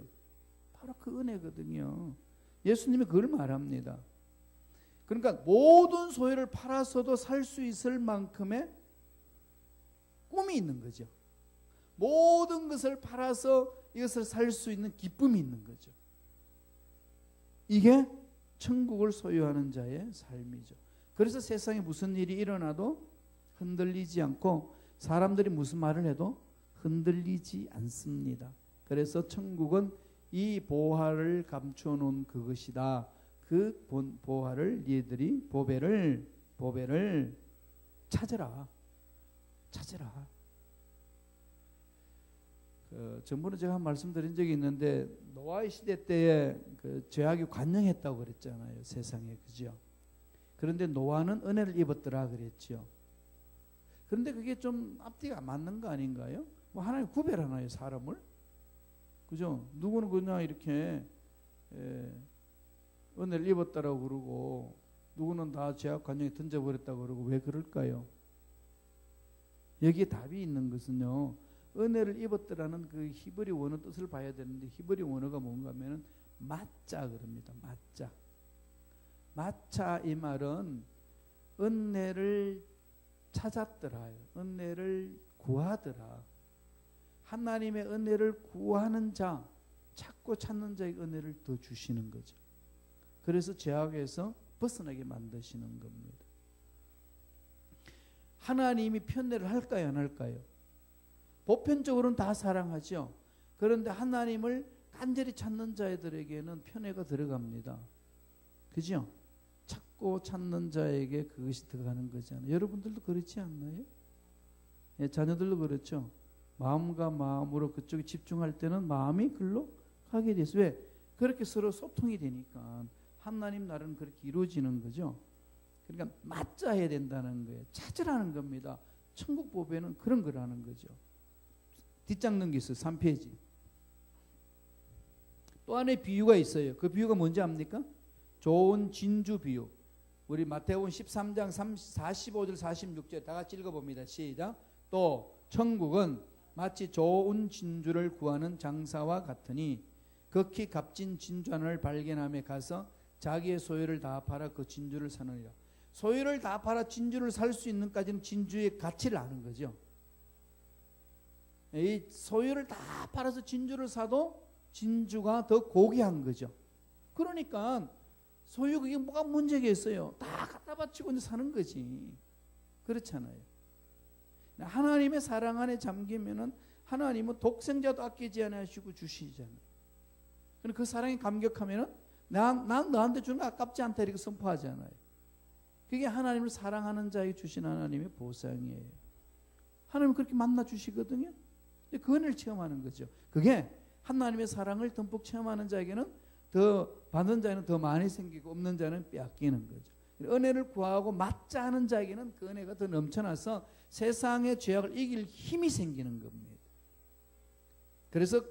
바로 그 은혜거든요. 예수님이 그걸 말합니다. 그러니까 모든 소유를 팔아서도 살 수 있을 만큼의 꿈이 있는 거죠. 모든 것을 팔아서 이것을 살 수 있는 기쁨이 있는 거죠. 이게 천국을 소유하는 자의 삶이죠. 그래서 세상에 무슨 일이 일어나도 흔들리지 않고 사람들이 무슨 말을 해도 흔들리지 않습니다. 그래서 천국은 이 보화를 감춰놓은 그것이다. 그 보화를 너희들이 보배를 찾으라. 전번에 제가 말씀드린 적이 있는데 노아의 시대 때에 그 죄악이 관영했다고 그랬잖아요. 세상에 그죠? 그런데 노아는 은혜를 입었더라 그랬죠. 그런데 그게 좀 앞뒤가 맞는 거 아닌가요? 뭐 하나님 구별하나요 사람을? 그죠? 누구는 그냥 이렇게 은혜를 입었다라고 그러고 누구는 다 죄악 관영에 던져버렸다고 그러고 왜 그럴까요? 여기에 답이 있는 것은요. 은혜를 입었더라는 그 히브리 원어 뜻을 봐야 되는데 히브리 원어가 뭔가 하면은 마짜 그럽니다. 마차 이 말은 은혜를 찾았더라. 은혜를 구하더라. 하나님의 은혜를 구하는 자, 찾고 찾는 자에게 은혜를 더 주시는 거죠. 그래서 죄악에서 벗어나게 만드시는 겁니다. 하나님이 편애를 할까요, 안 할까요? 보편적으로는 다 사랑하죠. 그런데 하나님을 간절히 찾는 자들에게는 편애가 들어갑니다. 그죠? 찾고 찾는 자에게 그것이 들어가는 거잖아요. 여러분들도 그렇지 않나요? 예, 자녀들도 그렇죠. 마음과 마음으로 그쪽에 집중할 때는 마음이 글로 가게 돼서 왜? 그렇게 서로 소통이 되니까 하나님 나라는 그렇게 이루어지는 거죠. 그러니까 맞자야 된다는 거예요. 찾으라는 겁니다. 천국 보배는 그런 거라는 거죠. 뒷장 넘기세요. 3페이지. 또 하나의 비유가 있어요. 그 비유가 뭔지 압니까? 좋은 진주 비유. 우리 마태복음 13장 45절 46절 다 같이 읽어봅니다. 시작. 또 천국은 마치 좋은 진주를 구하는 장사와 같으니 극히 값진 진주 하나를 발견함에 가서 자기의 소유를 다 팔아 그 진주를 사느니라. 소유를 다 팔아 진주를 살 수 있는까지는 진주의 가치를 아는 거죠. 이 소유를 다 팔아서 진주를 사도 진주가 더 고귀한 거죠. 그러니까 소유 그게 뭐가 문제겠어요. 다 갖다 바치고 이제 사는 거지. 그렇잖아요. 하나님의 사랑 안에 잠기면은 하나님은 독생자도 아끼지 않으시고 주시잖아요. 그 사랑에 감격하면은 난 너한테 주는 거 아깝지 않다 이렇게 선포하잖아요. 그게 하나님을 사랑하는 자에게 주신 하나님의 보상이에요. 하나님은 그렇게 만나 주시거든요. 그 은혜를 체험하는 거죠. 그게 하나님의 사랑을 듬뿍 체험하는 자에게는 더 받는 자는 더 많이 생기고 없는 자는 빼앗기는 거죠. 은혜를 구하고 맞자 하는 자에게는 그 은혜가 더 넘쳐나서 세상의 죄악을 이길 힘이 생기는 겁니다. 그래서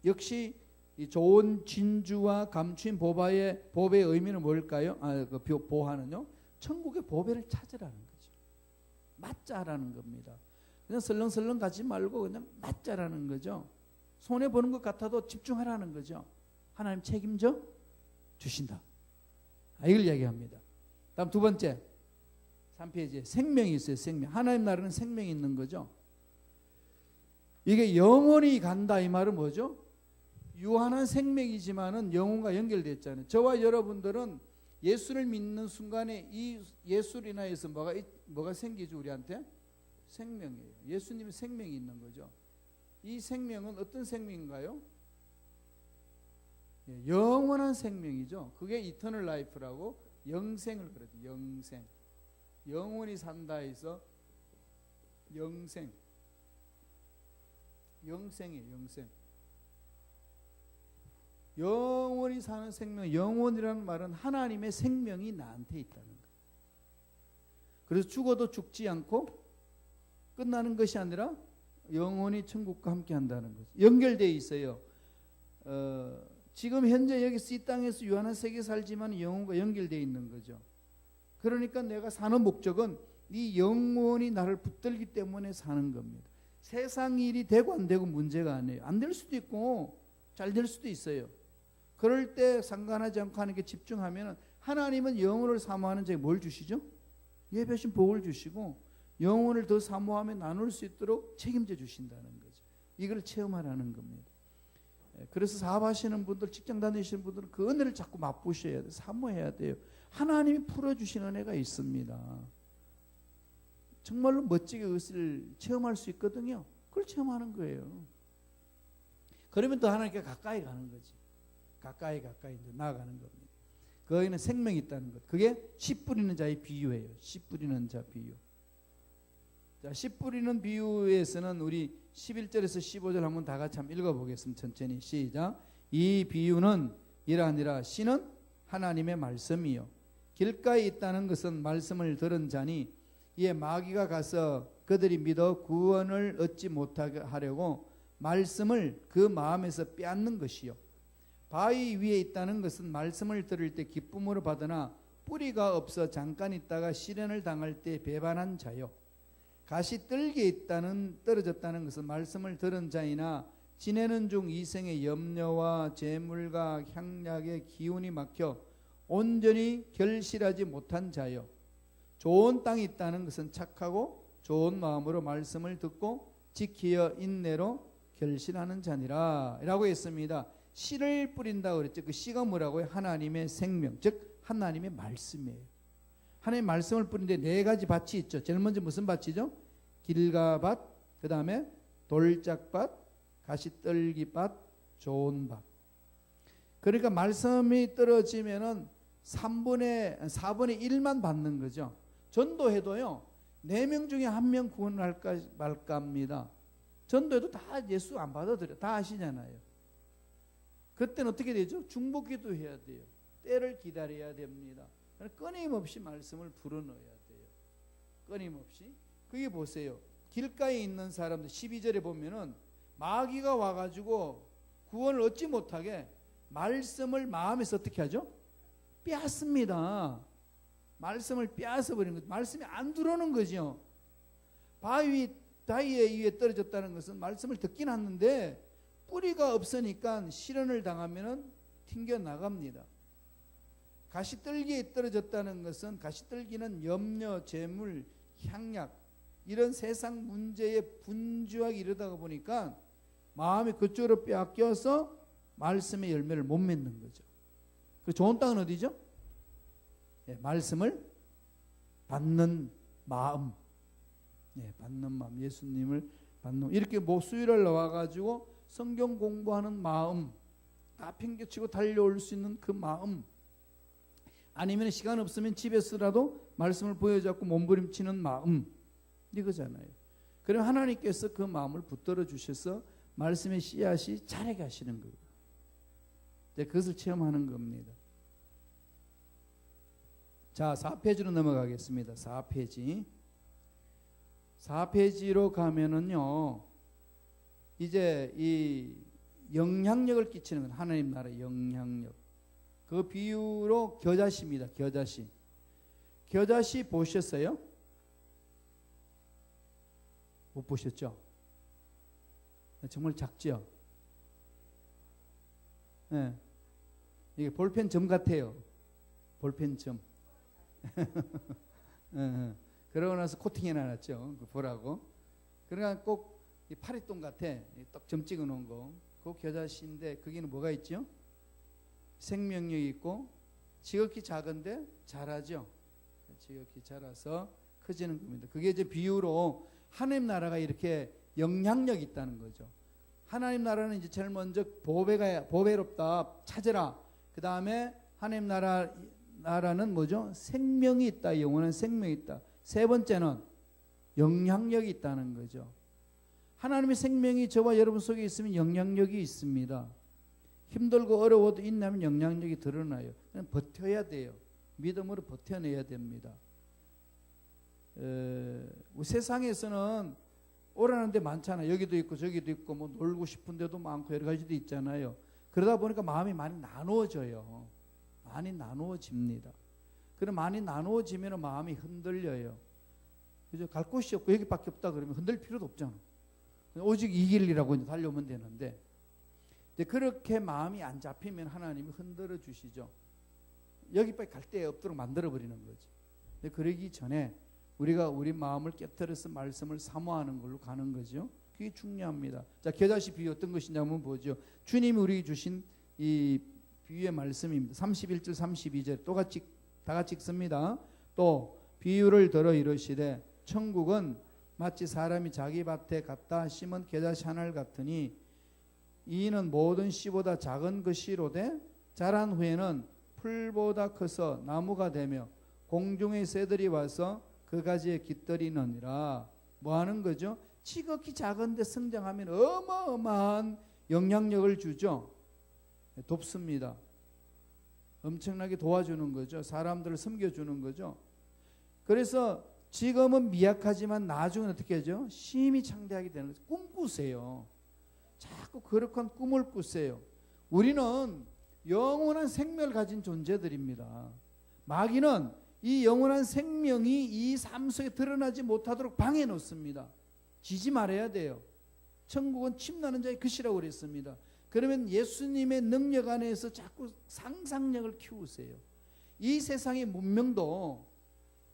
역시 이 좋은 진주와 감추인 보배의 의미는 뭘까요? 그 보화는요. 천국의 보배를 찾으라는 거죠. 맞자라는 겁니다. 그냥 설렁설렁 가지 말고 그냥 맞자라는 거죠. 손해 보는 것 같아도 집중하라는 거죠. 하나님 책임져 주신다. 이걸 이야기합니다. 다음 두 번째 3페이지에 생명이 있어요. 생명. 하나님 나라는 생명이 있는 거죠. 이게 영원히 간다 이 말은 뭐죠? 유한한 생명이지만은 영혼과 연결됐잖아요. 저와 여러분들은 예수를 믿는 순간에 이 예수를 인하여서 뭐가 생기죠 우리한테? 생명이에요. 예수님의 생명이 있는 거죠. 이 생명은 어떤 생명인가요? 영원한 생명이죠. 그게 이터널 라이프라고 영생을 그러죠. 영생. 영원히 산다 해서 영생. 영생이에요. 영생. 영원히 사는 생명. 영원이라는 말은 하나님의 생명이 나한테 있다는 거예요. 그래서 죽어도 죽지 않고 끝나는 것이 아니라 영원히 천국과 함께 한다는 거죠. 연결되어 있어요. 지금 현재 여기 이 땅에서 유한한 세계 살지만 영혼과 연결되어 있는 거죠. 그러니까 내가 사는 목적은 이 영혼이 나를 붙들기 때문에 사는 겁니다. 세상 일이 되고 안 되고 문제가 아니에요. 안 될 수도 있고 잘 될 수도 있어요. 그럴 때 상관하지 않고 하는 게 집중하면 하나님은 영혼을 사모하는 자에게 뭘 주시죠? 예배신 복을 주시고 영혼을 더 사모하며 나눌 수 있도록 책임져 주신다는 거죠. 이걸 체험하라는 겁니다. 그래서 사업하시는 분들, 직장 다니시는 분들은 그 은혜를 자꾸 맛보셔야 돼요. 사모해야 돼요. 하나님이 풀어주신 은혜가 있습니다. 정말로 멋지게 그것을 체험할 수 있거든요. 그걸 체험하는 거예요. 그러면 또 하나님께 가까이 가는 거지. 가까이 이제 나아가는 겁니다. 거기는 생명이 있다는 것. 그게 씨 뿌리는 자의 비유예요. 씨 뿌리는 자 비유. 자, 씨 뿌리는 비유에서는 우리 11절에서 15절 한번 다 같이 한번 읽어보겠습니다. 천천히 시작. 이 비유는 이러하니라. 씨는 하나님의 말씀이요 길가에 있다는 것은 말씀을 들은 자니 이에 마귀가 가서 그들이 믿어 구원을 얻지 못하게 하려고 말씀을 그 마음에서 빼앗는 것이요 바위 위에 있다는 것은 말씀을 들을 때 기쁨으로 받으나 뿌리가 없어 잠깐 있다가 시련을 당할 때 배반한 자요 가시 뜰기에 떨어졌다는 것은 말씀을 들은 자이나 지내는 중 이생의 염려와 재물과 향락의 기운이 막혀 온전히 결실하지 못한 자요 좋은 땅이 있다는 것은 착하고 좋은 마음으로 말씀을 듣고 지키어 인내로 결실하는 자니라 라고 했습니다. 씨를 뿌린다고 그랬죠. 그 씨가 뭐라고요? 하나님의 생명, 즉 하나님의 말씀이에요. 하나님의 말씀을 뿌리는데 네 가지 밭이 있죠. 제일 먼저 무슨 밭이죠? 길가밭, 그 다음에 돌짝밭, 가시떨기밭, 좋은 밭. 그러니까 말씀이 떨어지면은 4분의 1만 받는 거죠. 전도해도요 4명 중에 1명 구원할까 말까 합니다. 전도해도 다 예수 안 받아들여. 다 아시잖아요. 그때는 어떻게 되죠? 중보기도 해야 돼요. 때를 기다려야 됩니다. 끊임없이 말씀을 불어넣어야 돼요. 끊임없이. 그게 보세요. 길가에 있는 사람들 12절에 보면은 마귀가 와가지고 구원을 얻지 못하게 말씀을 마음에서 어떻게 하죠? 빼앗습니다. 말씀을 빼앗아 버리는 거죠. 말씀이 안 들어오는 거죠. 바위 위에 떨어졌다는 것은 말씀을 듣긴 하는데 뿌리가 없으니까 시련을 당하면 튕겨 나갑니다. 가시떨기에 떨어졌다는 것은 가시떨기는 염려, 재물, 향락 이런 세상 문제에 분주하게 이러다가 보니까 마음이 그쪽으로 빼앗겨서 말씀의 열매를 못 맺는 거죠. 그 좋은 땅은 어디죠? 예, 말씀을 받는 마음. 예, 받는 마음. 예수님을 받는 이렇게 수요일에 나와가지고 성경 공부하는 마음. 다 팽개치고 달려올 수 있는 그 마음. 아니면 시간 없으면 집에서라도 말씀을 보여잡고 몸부림치는 마음. 이거잖아요. 그럼 하나님께서 그 마음을 붙들어 주셔서 말씀의 씨앗이 자라게 하시는 거예요. 그것을 체험하는 겁니다. 자, 4페이지로 넘어가겠습니다. 4페이지로 가면은요, 이제 이 영향력을 끼치는 건 하나님 나라의 영향력. 그 비유로 겨자씨입니다. 겨자씨. 겨자씨 보셨어요? 못 보셨죠? 정말 작죠? 네. 이게 볼펜 점 같아요. 볼펜 점. 그러고 나서 코팅해 놨죠. 보라고. 그러니까 꼭 이 파리똥 같아. 딱 점 찍어 놓은 거. 그 겨자씨인데 거기는 뭐가 있죠? 생명력이 있고 지극히 작은데 자라죠. 지극히 자라서 커지는 겁니다. 그게 이제 비유로 하나님 나라가 이렇게 영향력이 있다는 거죠. 하나님 나라는 이제 제일 먼저 보배롭다 찾으라. 그 다음에 하나님 나라는 뭐죠? 생명이 있다. 영원한 생명이 있다. 세 번째는 영향력이 있다는 거죠. 하나님의 생명이 저와 여러분 속에 있으면 영향력이 있습니다. 힘들고 어려워도 인내하면 영향력이 드러나요. 그냥 버텨야 돼요. 믿음으로 버텨내야 됩니다. 세상에서는 오라는 데 많잖아요. 여기도 있고 저기도 있고 뭐 놀고 싶은 데도 많고 여러 가지도 있잖아요. 그러다 보니까 마음이 많이 나누어져요. 많이 나누어집니다. 그럼 많이 나누어지면 마음이 흔들려요. 그죠? 갈 곳이 없고 여기밖에 없다 그러면 흔들 필요도 없잖아. 오직 이 길이라고 달려오면 되는데, 그렇게 마음이 안 잡히면 하나님이 흔들어 주시죠. 여기밖에 갈 데 없도록 만들어 버리는 거지. 근데 그러기 전에 우리가 우리 마음을 깨뜨려서 말씀을 사모하는 걸로 가는 거죠. 그게 중요합니다. 자, 겨자씨 비유 어떤 것이냐 한번 보죠. 주님이 우리에게 주신 이 비유의 말씀입니다. 31절 32절 다 같이 읽습니다. 또 비유를 들어 이르시되 천국은 마치 사람이 자기 밭에 갖다 심은 겨자씨 하나를 같으니 이는 모든 씨보다 작은 것이로되 자란 후에는 풀보다 커서 나무가 되며 공중의 새들이 와서 그 가지에 깃들이느니라. 뭐 하는 거죠? 지극히 작은데 성장하면 어마어마한 영향력을 주죠. 돕습니다. 엄청나게 도와주는 거죠. 사람들을 섬겨주는 거죠. 그래서 지금은 미약하지만 나중은 어떻게 하죠? 심히 창대하게 되는 거죠. 꿈꾸세요. 자꾸 거룩한 꿈을 꾸세요. 우리는 영원한 생명을 가진 존재들입니다. 마귀는 이 영원한 생명이 이 삶 속에 드러나지 못하도록 방해 놓습니다. 지지 말아야 돼요. 천국은 침나는 자의 것이라고 그랬습니다. 그러면 예수님의 능력 안에서 자꾸 상상력을 키우세요. 이 세상의 문명도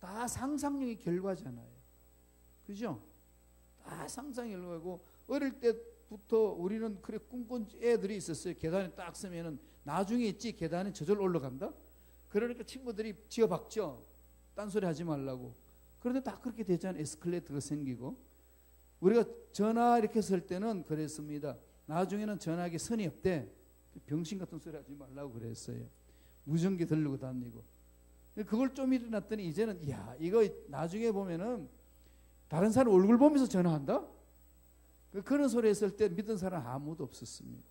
다 상상력의 결과잖아요. 그죠? 다 상상의 결과고, 어릴 때부터 우리는 그래 꿈꾼 애들이 있었어요. 계단에 딱 서면은 나중에 있지 계단에 저절로 올라간다? 그러니까 친구들이 지어박죠. 딴소리 하지 말라고. 그런데 다 그렇게 되잖아요. 에스컬레이터가 생기고. 우리가 전화 이렇게 쓸 때는 그랬습니다. 나중에는 전화기 선이 없대. 병신 같은 소리 하지 말라고 그랬어요. 무전기 들고 다니고. 그걸 좀 일어났더니 이제는 이거 나중에 보면은 다른 사람 얼굴 보면서 전화한다? 그런 소리 했을 때 믿은 사람 아무도 없었습니다.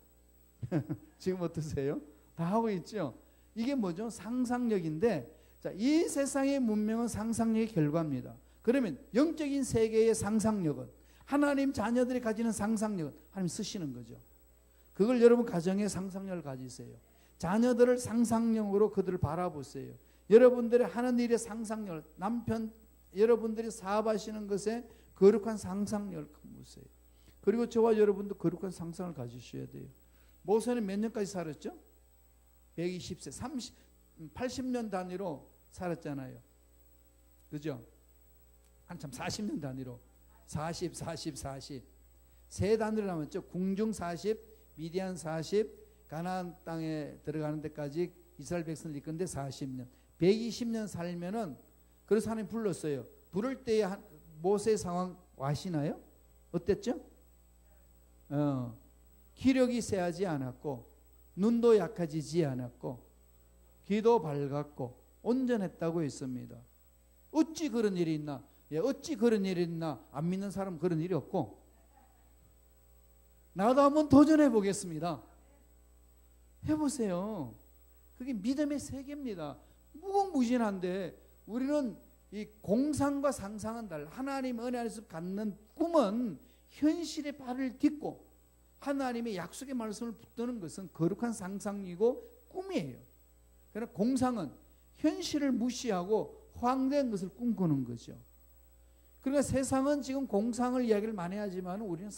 지금 어떠세요? 다 하고 있죠? 이게 뭐죠? 상상력인데, 자, 이 세상의 문명은 상상력의 결과입니다. 그러면 영적인 세계의 상상력은, 하나님 자녀들이 가지는 상상력은 하나님 쓰시는 거죠. 그걸 여러분 가정에 상상력을 가지세요. 자녀들을 상상력으로 그들을 바라보세요. 여러분들의 하는 일의 상상력을, 남편 여러분들이 사업하시는 것에 거룩한 상상력을 보세요. 그리고 저와 여러분도 거룩한 상상을 가지셔야 돼요. 모세는 몇 년까지 살았죠? 120세, 80년 단위로 살았잖아요. 그죠? 한참 40년 단위로 40. 세 단위로 남았죠. 궁중 40, 미디안 40, 가나안 땅에 들어가는 데까지 이스라엘 백성을 이끈데 40년. 120년 살면은, 그래서 하나님 불렀어요. 부를 때에 모세의 상황 아시나요? 어땠죠? 기력이 세하지 않았고, 눈도 약해지지 않았고, 귀도 밝았고 온전했다고 했습니다. 어찌 그런 일이 있나? 어찌 그런 일이 있나? 안 믿는 사람은 그런 일이 없고, 나도 한번 도전해 보겠습니다. 해보세요. 그게 믿음의 세계입니다. 무궁무진한데 우리는 이 공상과 상상은 달라. 하나님 은혜 안에서 갖는 꿈은 현실에 발을 딛고 하나님의 약속의 말씀을 붙드는 것은 거룩한 상상이고 꿈이에요. 그러나 공상은 현실을 무시하고 허황된 것을 꿈꾸는 거죠. 그러니까 세상은 지금 공상을 이야기를 많이 하지만 우리는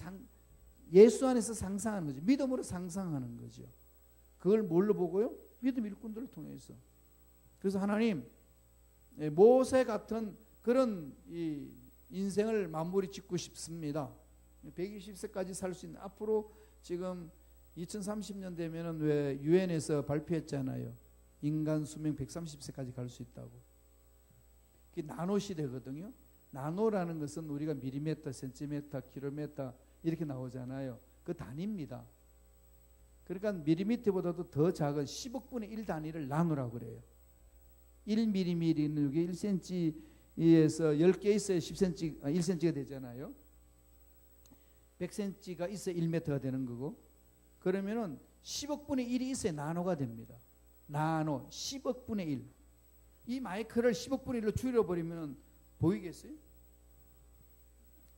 예수 안에서 상상하는 거죠. 믿음으로 상상하는 거죠. 그걸 뭘로 보고요? 믿음 일꾼들을 통해서. 그래서 하나님, 모세 같은 그런 이 인생을 마무리 짓고 싶습니다. 120세까지 살 수 있는, 앞으로 지금 2030년 되면은 왜 유엔에서 발표했잖아요. 인간 수명 130세까지 갈 수 있다고. 그게 나노 시대거든요. 나노라는 것은 우리가 밀리미터, 센티미터, 킬로미터 이렇게 나오잖아요. 그 단위입니다. 그러니까 밀리미터보다도 더 작은 10억분의 1 단위를 나누라고 그래요. 1mm는 이게 1cm에서 10개 있어야 10cm, 1cm가 되잖아요. 100cm가 있어야 1m가 되는 거고, 그러면은 10억분의 1이 있어야 나노가 됩니다. 나노 10억분의 1. 이 마이크를 10억분의 1로 줄여버리면 보이겠어요?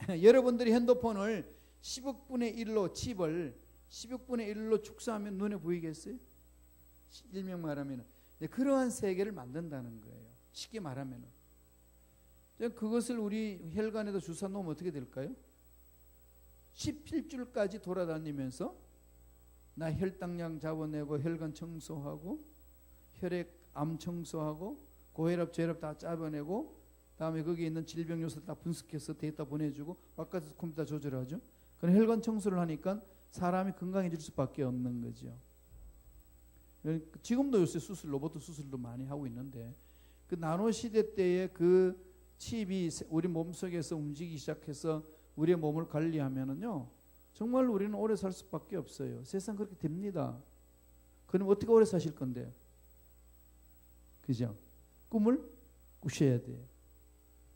여러분들이 핸드폰을 10억분의 1로 칩을 10억분의 1로 축소하면 눈에 보이겠어요? 일명 말하면 그러한 세계를 만든다는 거예요. 쉽게 말하면 그것을 우리 혈관에다 주사 놓으면 어떻게 될까요? 17줄까지 돌아다니면서 나 혈당량 잡아내고 혈관 청소하고 혈액암 청소하고 고혈압 저혈압 다 잡아내고 다음에 거기에 있는 질병 요소 다 분석해서 데이터 보내주고 바깥에서 컴퓨터 조절하죠. 그럼 혈관 청소를 하니까 사람이 건강해질 수밖에 없는 거죠. 지금도 요새 수술, 로봇 수술도 많이 하고 있는데 그 나노 시대 때의 그 칩이 우리 몸속에서 움직이기 시작해서 우리의 몸을 관리하면은요, 정말 우리는 오래 살 수밖에 없어요. 세상 그렇게 됩니다. 그럼 어떻게 오래 사실 건데? 그죠? 꿈을 꾸셔야 돼요.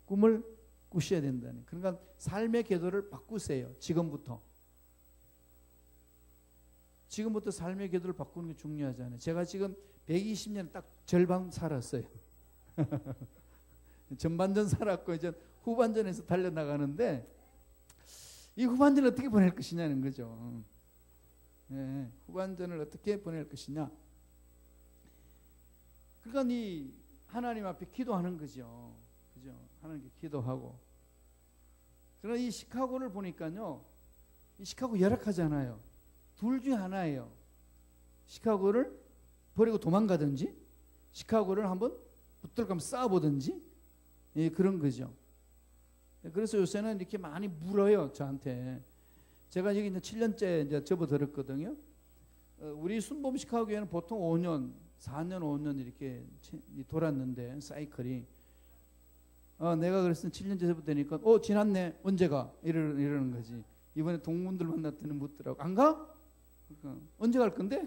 꿈을 꾸셔야 된다니. 그러니까 삶의 궤도를 바꾸세요. 지금부터 삶의 궤도를 바꾸는 게 중요하잖아요. 제가 지금 120년 딱 절반 살았어요. 전반전 살았고 이제 후반전에서 달려나가는데 이 후반전을 어떻게 보낼 것이냐는 거죠. 네, 후반전을 어떻게 보낼 것이냐. 그러니까 이 하나님 앞에 기도하는 거죠. 그죠? 하나님께 기도하고. 그러나 이 시카고를 보니까요, 이 시카고 열악하잖아요. 둘 중에 하나예요. 시카고를 버리고 도망가든지, 시카고를 한번 붙들고 한번 싸워보든지, 예, 그런 거죠. 그래서 요새는 이렇게 많이 물어요, 저한테. 제가 여기 이제 7년째 이제 접어들었거든요. 우리 순범 시카고 교회는 보통 5년, 4년, 5년 이렇게 돌았는데, 사이클이. 내가 그랬으면 7년째 접어되니까, 지났네, 언제가? 이러는 거지. 이번에 동문들 만났더니 묻더라고. 안 가? 그러니까, 언제 갈 건데?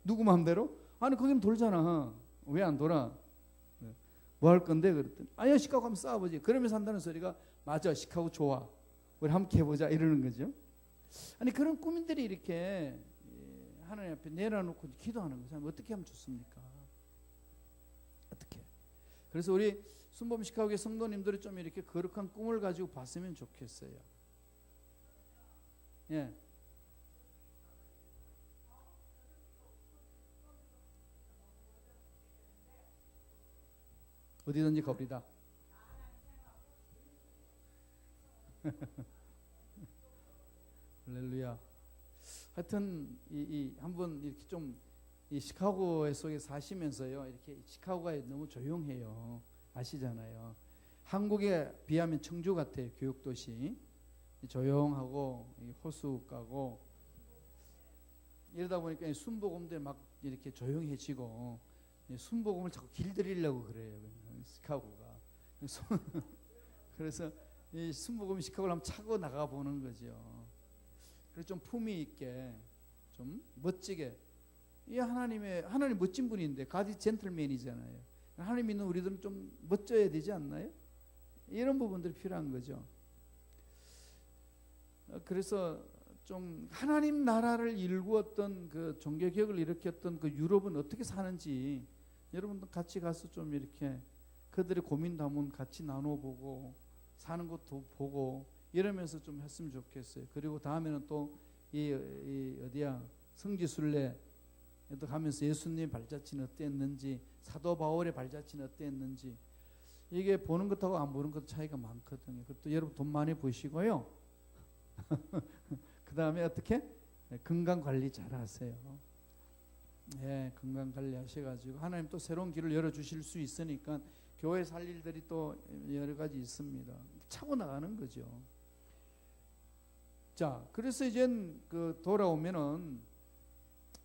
누구 마음대로? 아니, 거기는 돌잖아. 왜 안 돌아? 뭐 할 건데? 그랬더니, 아니야, 시카고 한번 싸워보지. 그러면서 한다는 소리가, 맞아, 시카고 좋아. 우리 함께 해보자. 이러는 거죠. 아니, 그런 꾸민들이 이렇게 하나님 앞에 내려놓고 기도하는 거죠. 어떻게 하면 좋습니까? 어떻게? 그래서 우리 순범 시카고의 성도님들이 좀 이렇게 거룩한 꿈을 가지고 봤으면 좋겠어요. 예. 어디든지 가버리다. 할렐루야. 하여튼 한번 이렇게 좀 이 시카고 속에 사시면서요, 이렇게 시카고가 너무 조용해요. 아시잖아요. 한국에 비하면 청주 같아요. 교육도시 조용하고 호수가고 이러다 보니까 순복음들 막 이렇게 조용해지고 순복음을 자꾸 길들이려고 그래요. 시카고가. 그래서 이 순복음 시카고를 한번 차고 나가 보는 거죠. 그래서 좀 품위 있게, 좀 멋지게. 이 하나님 멋진 분인데, 가디 젠틀맨이잖아요. 하나님 믿는 우리들은 좀 멋져야 되지 않나요? 이런 부분들이 필요한 거죠. 그래서 좀 하나님 나라를 일구었던 그 종교개혁을 일으켰던 그 유럽은 어떻게 사는지 여러분도 같이 가서 좀 이렇게 그들의 고민도 한번 같이 나눠보고 사는 것도 보고 이러면서 좀 했으면 좋겠어요. 그리고 다음에는 또 어디야 성지순례 또 가면서 예수님의 발자취는 어땠는지, 사도 바울의 발자취는 어땠는지, 이게 보는 것하고 안 보는 것 차이가 많거든요. 그것도 여러분 돈 많이 버시고요. 그 다음에 어떻게? 건강 관리 잘 하세요. 예, 건강 관리 하셔가지고 하나님 또 새로운 길을 열어주실 수 있으니까 교회 살 일들이 또 여러 가지 있습니다. 차고 나가는 거죠. 자, 그래서 이젠 돌아오면은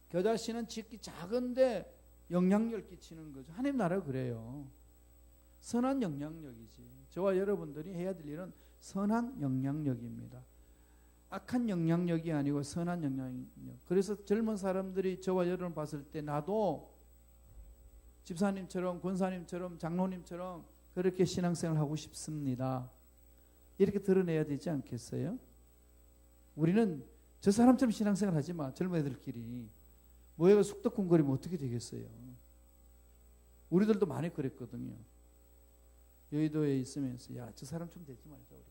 겨자씨는 짓기 작은데 영향력 끼치는 거죠. 하나님 나라 그래요. 선한 영향력이지. 저와 여러분들이 해야 될 일은 선한 영향력입니다. 악한 영향력이 아니고 선한 영향력. 그래서 젊은 사람들이 저와 여러분을 봤을 때 나도 집사님처럼 권사님처럼 장로님처럼 그렇게 신앙생활을 하고 싶습니다. 이렇게 드러내야 되지 않겠어요? 우리는 저 사람처럼 신앙생활 하지 마. 젊은 애들끼리 모여가 숙덕궁거리면 어떻게 되겠어요? 우리들도 많이 그랬거든요. 여의도에 있으면서 야, 저 사람처럼 되지 말자 우리.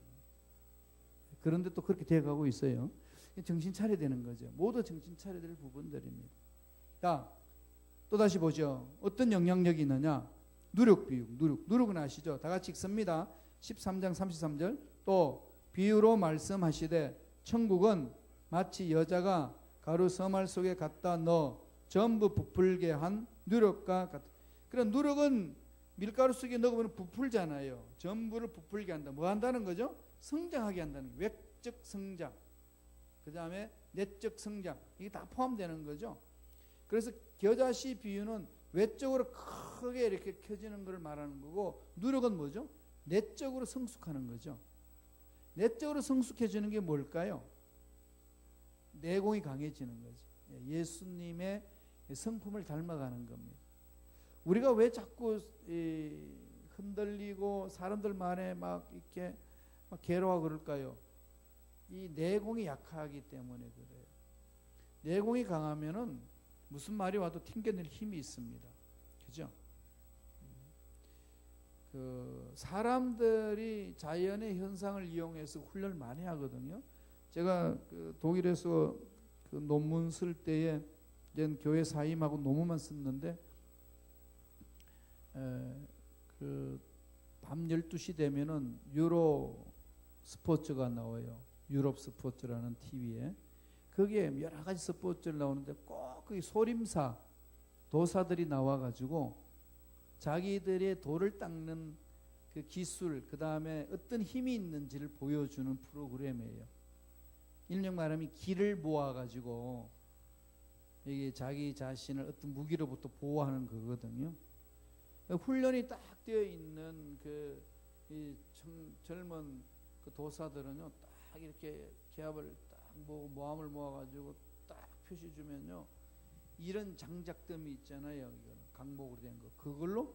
그런데 또 그렇게 돼가고 있어요. 정신 차려야 되는 거죠. 모두 정신 차려야 될 부분들입니다. 자, 또 다시 보죠. 어떤 영향력이 있느냐? 누룩 비유. 누룩은 아시죠? 다 같이 읽습니다. 13장 33절. 또 비유로 말씀하시되 천국은 마치 여자가 가루 서말 속에 갖다 넣어 전부 부풀게 한 누룩과 같다. 그럼 누룩은 밀가루 속에 넣으면 부풀잖아요. 전부를 부풀게 한다. 뭐 한다는 거죠? 성장하게 한다는 거예요. 외적 성장, 그 다음에 내적 성장, 이게 다 포함되는 거죠. 그래서 겨자씨 비유는 외적으로 크게 이렇게 켜지는 것을 말하는 거고, 누룩은 뭐죠? 내적으로 성숙하는 거죠. 내적으로 성숙해지는 게 뭘까요? 내공이 강해지는 거죠. 예수님의 성품을 닮아가는 겁니다. 우리가 왜 자꾸 흔들리고 사람들 만에 막 이렇게 막 괴로워 그럴까요? 이 내공이 약하기 때문에 그래요. 내공이 강하면은 무슨 말이 와도 튕겨낼 힘이 있습니다. 그죠? 그 사람들이 자연의 현상을 이용해서 훈련을 많이 하거든요. 제가 그 독일에서 그 논문 쓸 때에 교회 사임하고 논문만 썼는데 그 밤 12시 되면은 유로 스포츠가 나와요. 유럽 스포츠라는 TV에. 거기에 여러 가지 스포츠를 나오는데 꼭 그 소림사 도사들이 나와가지고 자기들의 돌을 닦는 그 기술, 그 다음에 어떤 힘이 있는지를 보여주는 프로그램이에요. 일명 말하면 기를 모아가지고 이게 자기 자신을 어떤 무기로부터 보호하는 거거든요. 훈련이 딱 되어 있는 이 젊은 그 도사들은요, 딱 이렇게 기압을 딱 모함을 모아가지고 딱 표시 주면요, 이런 장작더미 있잖아요. 이거는 강목으로 된 거. 그걸로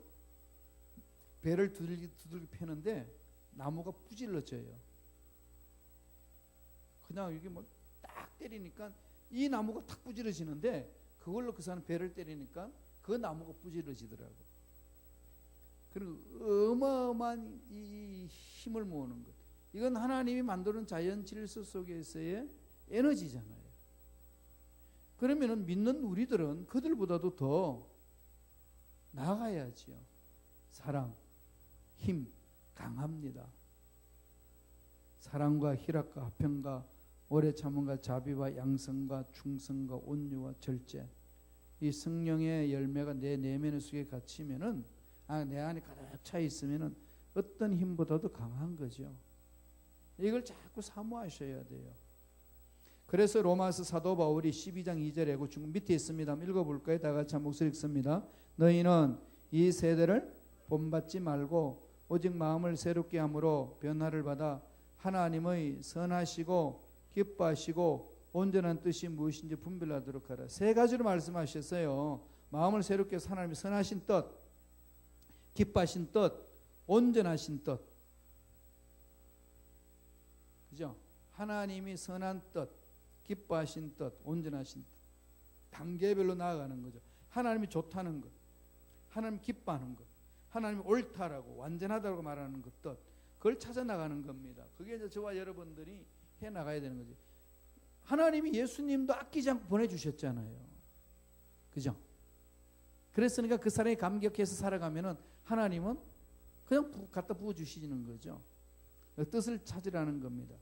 배를 두들기 패는데 나무가 부질러져요. 그냥 이게 뭐 딱 때리니까 이 나무가 탁 부질러지는데 그걸로 그 사람 배를 때리니까 그 나무가 부질러지더라고. 그리고 어마어마한 이 힘을 모으는 것. 이건 하나님이 만드는 자연 질서 속에서의 에너지잖아요. 그러면은 믿는 우리들은 그들보다도 더 나아가야지요. 사랑, 힘, 강합니다. 사랑과 희락과 화평과 오래 참음과 자비와 양성과 충성과 온유와 절제, 이 성령의 열매가 내 내면 속에 갇히면은, 내 안에 가득 차 있으면은 어떤 힘보다도 강한 거죠. 이걸 자꾸 사모하셔야 돼요. 그래서 로마서 사도 바울이 12장 2절에 그 중국 밑에 있습니다. 한번 읽어볼까요? 다 같이 한 목소리 읽습니다. 너희는 이 세대를 본받지 말고 오직 마음을 새롭게 함으로 변화를 받아 하나님의 선하시고 기뻐하시고 온전한 뜻이 무엇인지 분별하도록 하라. 세 가지로 말씀하셨어요. 마음을 새롭게 해서 하나님의 선하신 뜻, 기뻐하신 뜻, 온전하신 뜻. 그죠? 하나님이 선한 뜻, 기뻐하신 뜻, 온전하신 뜻. 단계별로 나아가는 거죠. 하나님이 좋다는 것, 하나님 기뻐하는 것, 하나님이 옳다라고 완전하다고 말하는 것 뜻, 그걸 찾아 나가는 겁니다. 그게 이제 저와 여러분들이 해 나가야 되는 거지. 하나님이 예수님도 아끼지 않고 보내주셨잖아요. 그죠? 그랬으니까 그 사람이 감격해서 살아가면은 하나님은 그냥 갖다 부어주시는 거죠. 뜻을 찾으라는 겁니다.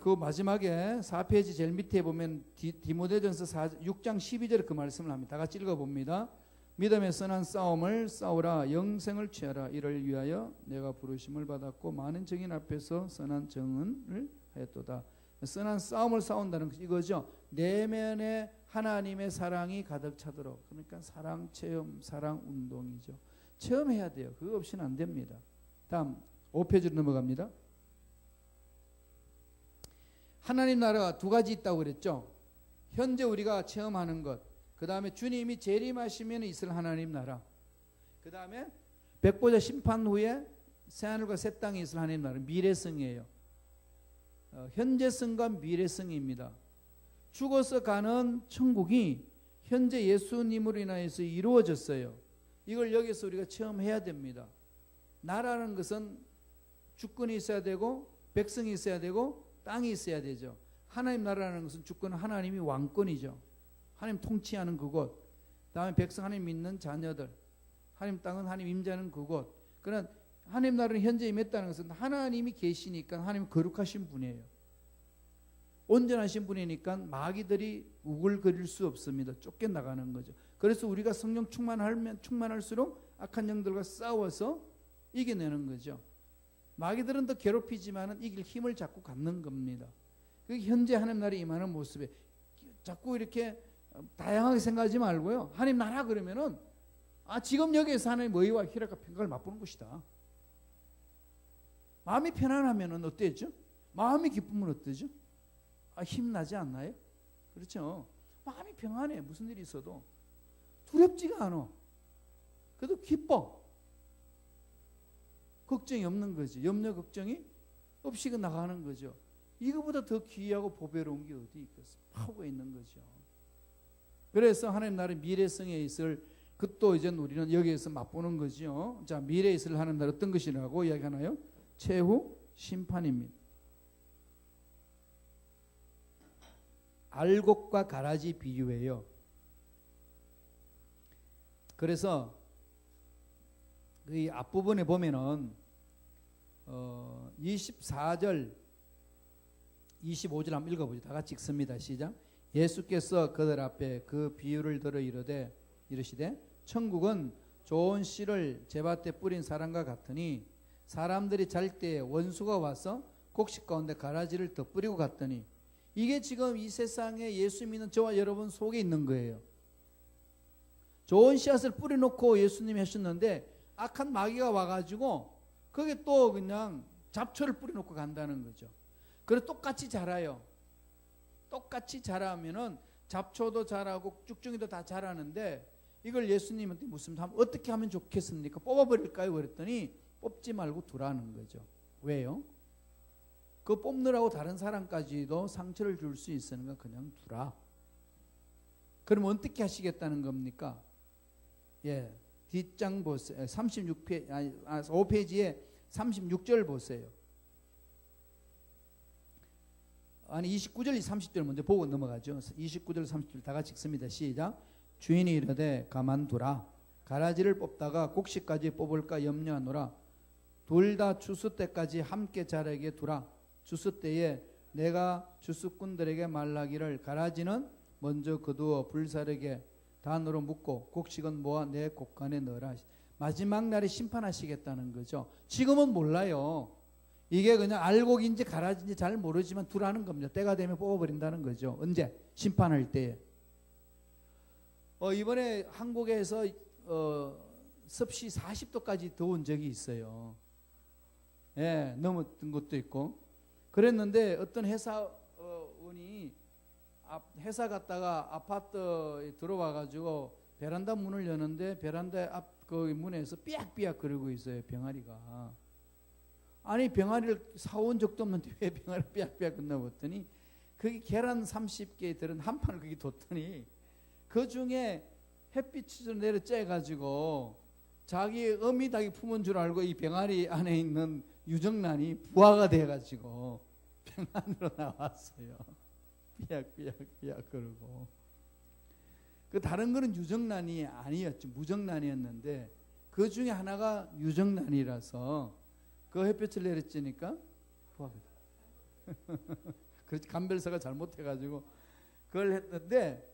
그 마지막에 4페이지 제일 밑에 보면 디모데전서 6장 12절에 그 말씀을 합니다. 다 같이 읽어봅니다. 믿음의 선한 싸움을 싸우라. 영생을 취하라. 이를 위하여 내가 부르심을 받았고 많은 증인 앞에서 선한 증언을 하였도다. 선한 싸움을 싸운다는 것이 이거죠. 내면에 하나님의 사랑이 가득 차도록. 그러니까 사랑 체험, 사랑 운동이죠. 체험해야 돼요. 그거 없이는 안 됩니다. 다음 5페이지로 넘어갑니다. 하나님 나라가 두 가지 있다고 그랬죠. 현재 우리가 체험하는 것, 그 다음에 주님이 재림하시면 있을 하나님 나라, 그 다음에 백보자 심판 후에 새하늘과 새 땅에 있을 하나님 나라, 미래성이에요. 현재성과 미래성입니다. 죽어서 가는 천국이 현재 예수님으로 인하여서 이루어졌어요. 이걸 여기서 우리가 체험해야 됩니다. 나라는 것은 주권이 있어야 되고 백성이 있어야 되고 땅이 있어야 되죠. 하나님 나라라는 것은 주권은 하나님이 왕권이죠. 하나님 통치하는 그곳, 다음에 백성 하나님 믿는 자녀들, 하나님 땅은 하나님 임자는 그곳. 그러나 하나님 나라는 현재 임했다는 것은 하나님이 계시니까 하나님 거룩하신 분이에요. 온전하신 분이니까 마귀들이 우글거릴 수 없습니다. 쫓겨나가는 거죠. 그래서 우리가 성령 충만할수록 악한 영들과 싸워서 이겨내는 거죠. 마귀들은 더 괴롭히지만 이길 힘을 자꾸 갖는 겁니다. 그게 현재 하나님 나라에 임하는 모습에 자꾸 이렇게 다양하게 생각하지 말고요. 하나님 나라 그러면은 지금 여기에서 하나님 의와 희락과 평강을 맛보는 것이다. 마음이 편안하면은 어때죠? 마음이 기쁘면 어떠죠? 힘나지 않나요? 그렇죠? 마음이 평안해. 무슨 일이 있어도 두렵지가 않아. 그래도 기뻐. 걱정이 없는 거지. 염려 걱정이 없이 나가는 거죠. 이거보다 더 귀하고 보배로운 게 어디 있겠어? 하고 있는 거죠. 그래서 하나님 나라의 미래성에 있을 그것도 이제 우리는 여기에서 맛보는 거죠. 자, 미래에 있을 하나님 나라 어떤 것이라고 이야기하나요? 최후 심판입니다. 알곡과 가라지 비유예요. 그래서 이 앞부분에 보면은 24절 25절 한번 읽어보죠. 다 같이 읽습니다. 시작. 예수께서 그들 앞에 그 비유를 들어 이르시되 천국은 좋은 씨를 제밭에 뿌린 사람과 같으니 사람들이 잘 때에 원수가 와서 곡식 가운데 가라지를 더 뿌리고 갔더니, 이게 지금 이 세상에 예수 믿는 저와 여러분 속에 있는 거예요. 좋은 씨앗을 뿌려놓고 예수님이 하셨는데 악한 마귀가 와가지고 거기에 또 그냥 잡초를 뿌려놓고 간다는 거죠. 그래서 똑같이 자라요. 똑같이 자라면은 잡초도 자라고 쭉쭉이도 다 자라는데, 이걸 예수님한테 묻습니다. 어떻게 하면 좋겠습니까? 뽑아버릴까요? 그랬더니 뽑지 말고 두라는 거죠. 왜요? 그 뽑느라고 다른 사람까지도 상처를 줄 수 있으니까 그냥 두라. 그럼 어떻게 하시겠다는 겁니까? 예, 뒷장 보세요. 5페이지에 36절 보세요. 29절, 30절 먼저 보고 넘어가죠. 29절, 30절 다 같이 읽습니다. 시작. 주인이 이르되 가만두라. 가라지를 뽑다가 곡식까지 뽑을까 염려하노라. 둘 다 추수 때까지 함께 자라게 두라. 추수 때에 내가 추수꾼들에게 말하기를 가라지는 먼저 거두어 불사르게 단으로 묶고 곡식은 모아 내 곡간에 넣으라. 마지막 날에 심판하시겠다는 거죠. 지금은 몰라요. 이게 그냥 알곡인지 가라지인지 잘 모르지만 두라는 겁니다. 때가 되면 뽑아버린다는 거죠. 언제? 심판할 때에. 이번에 한국에서 섭씨 40도까지 더운 적이 있어요. 예, 넘었던 것도 있고. 그랬는데 어떤 회사원이 회사 갔다가 아파트에 들어와가지고 베란다 문을 여는데 베란다 앞 그 문에서 삐약삐약 거리고 있어요. 병아리가. 아니 병아리를 사온 적도 없는데 왜 병아리를 삐약삐약 건나 봤더니 거기 계란 30개 들은 한 판을 거기 뒀더니 그 중에 햇빛이 내려 쬐가지고 자기 어미닭이 품은 줄 알고 이 병아리 안에 있는 유정란이 부화가 돼가지고 병안으로 나왔어요. 삐약삐약 그러고. 그 다른 거는 유정란이 아니었죠. 무정란이었는데 그 중에 하나가 유정란이라서 그 햇볕을 내렸지니까 부화가 돼. 그렇지, 감별사가 잘못해가지고 그걸 했는데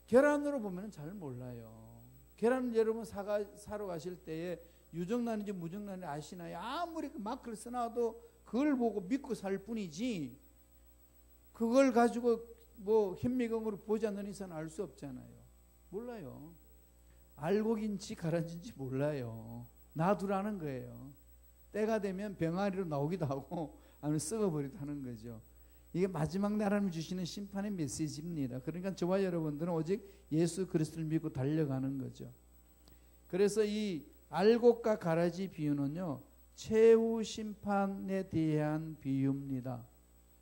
계란으로 보면 잘 몰라요. 계란 여러분 사러 가실 때에 유정란인지 무정란인지 아시나요? 아무리 그 마크를 써놔도 그걸 보고 믿고 살 뿐이지 그걸 가지고 뭐 현미경으로 보지 않는 이상은 알 수 없잖아요. 몰라요. 알곡인지 가라지인지 몰라요. 놔두라는 거예요. 때가 되면 병아리로 나오기도 하고 아니면 썩어버리기도 하는 거죠. 이게 마지막 날 하나님 주시는 심판의 메시지입니다. 그러니까 저와 여러분들은 오직 예수 그리스도를 믿고 달려가는 거죠. 그래서 이 알곡과 가라지 비유는요, 최후 심판에 대한 비유입니다.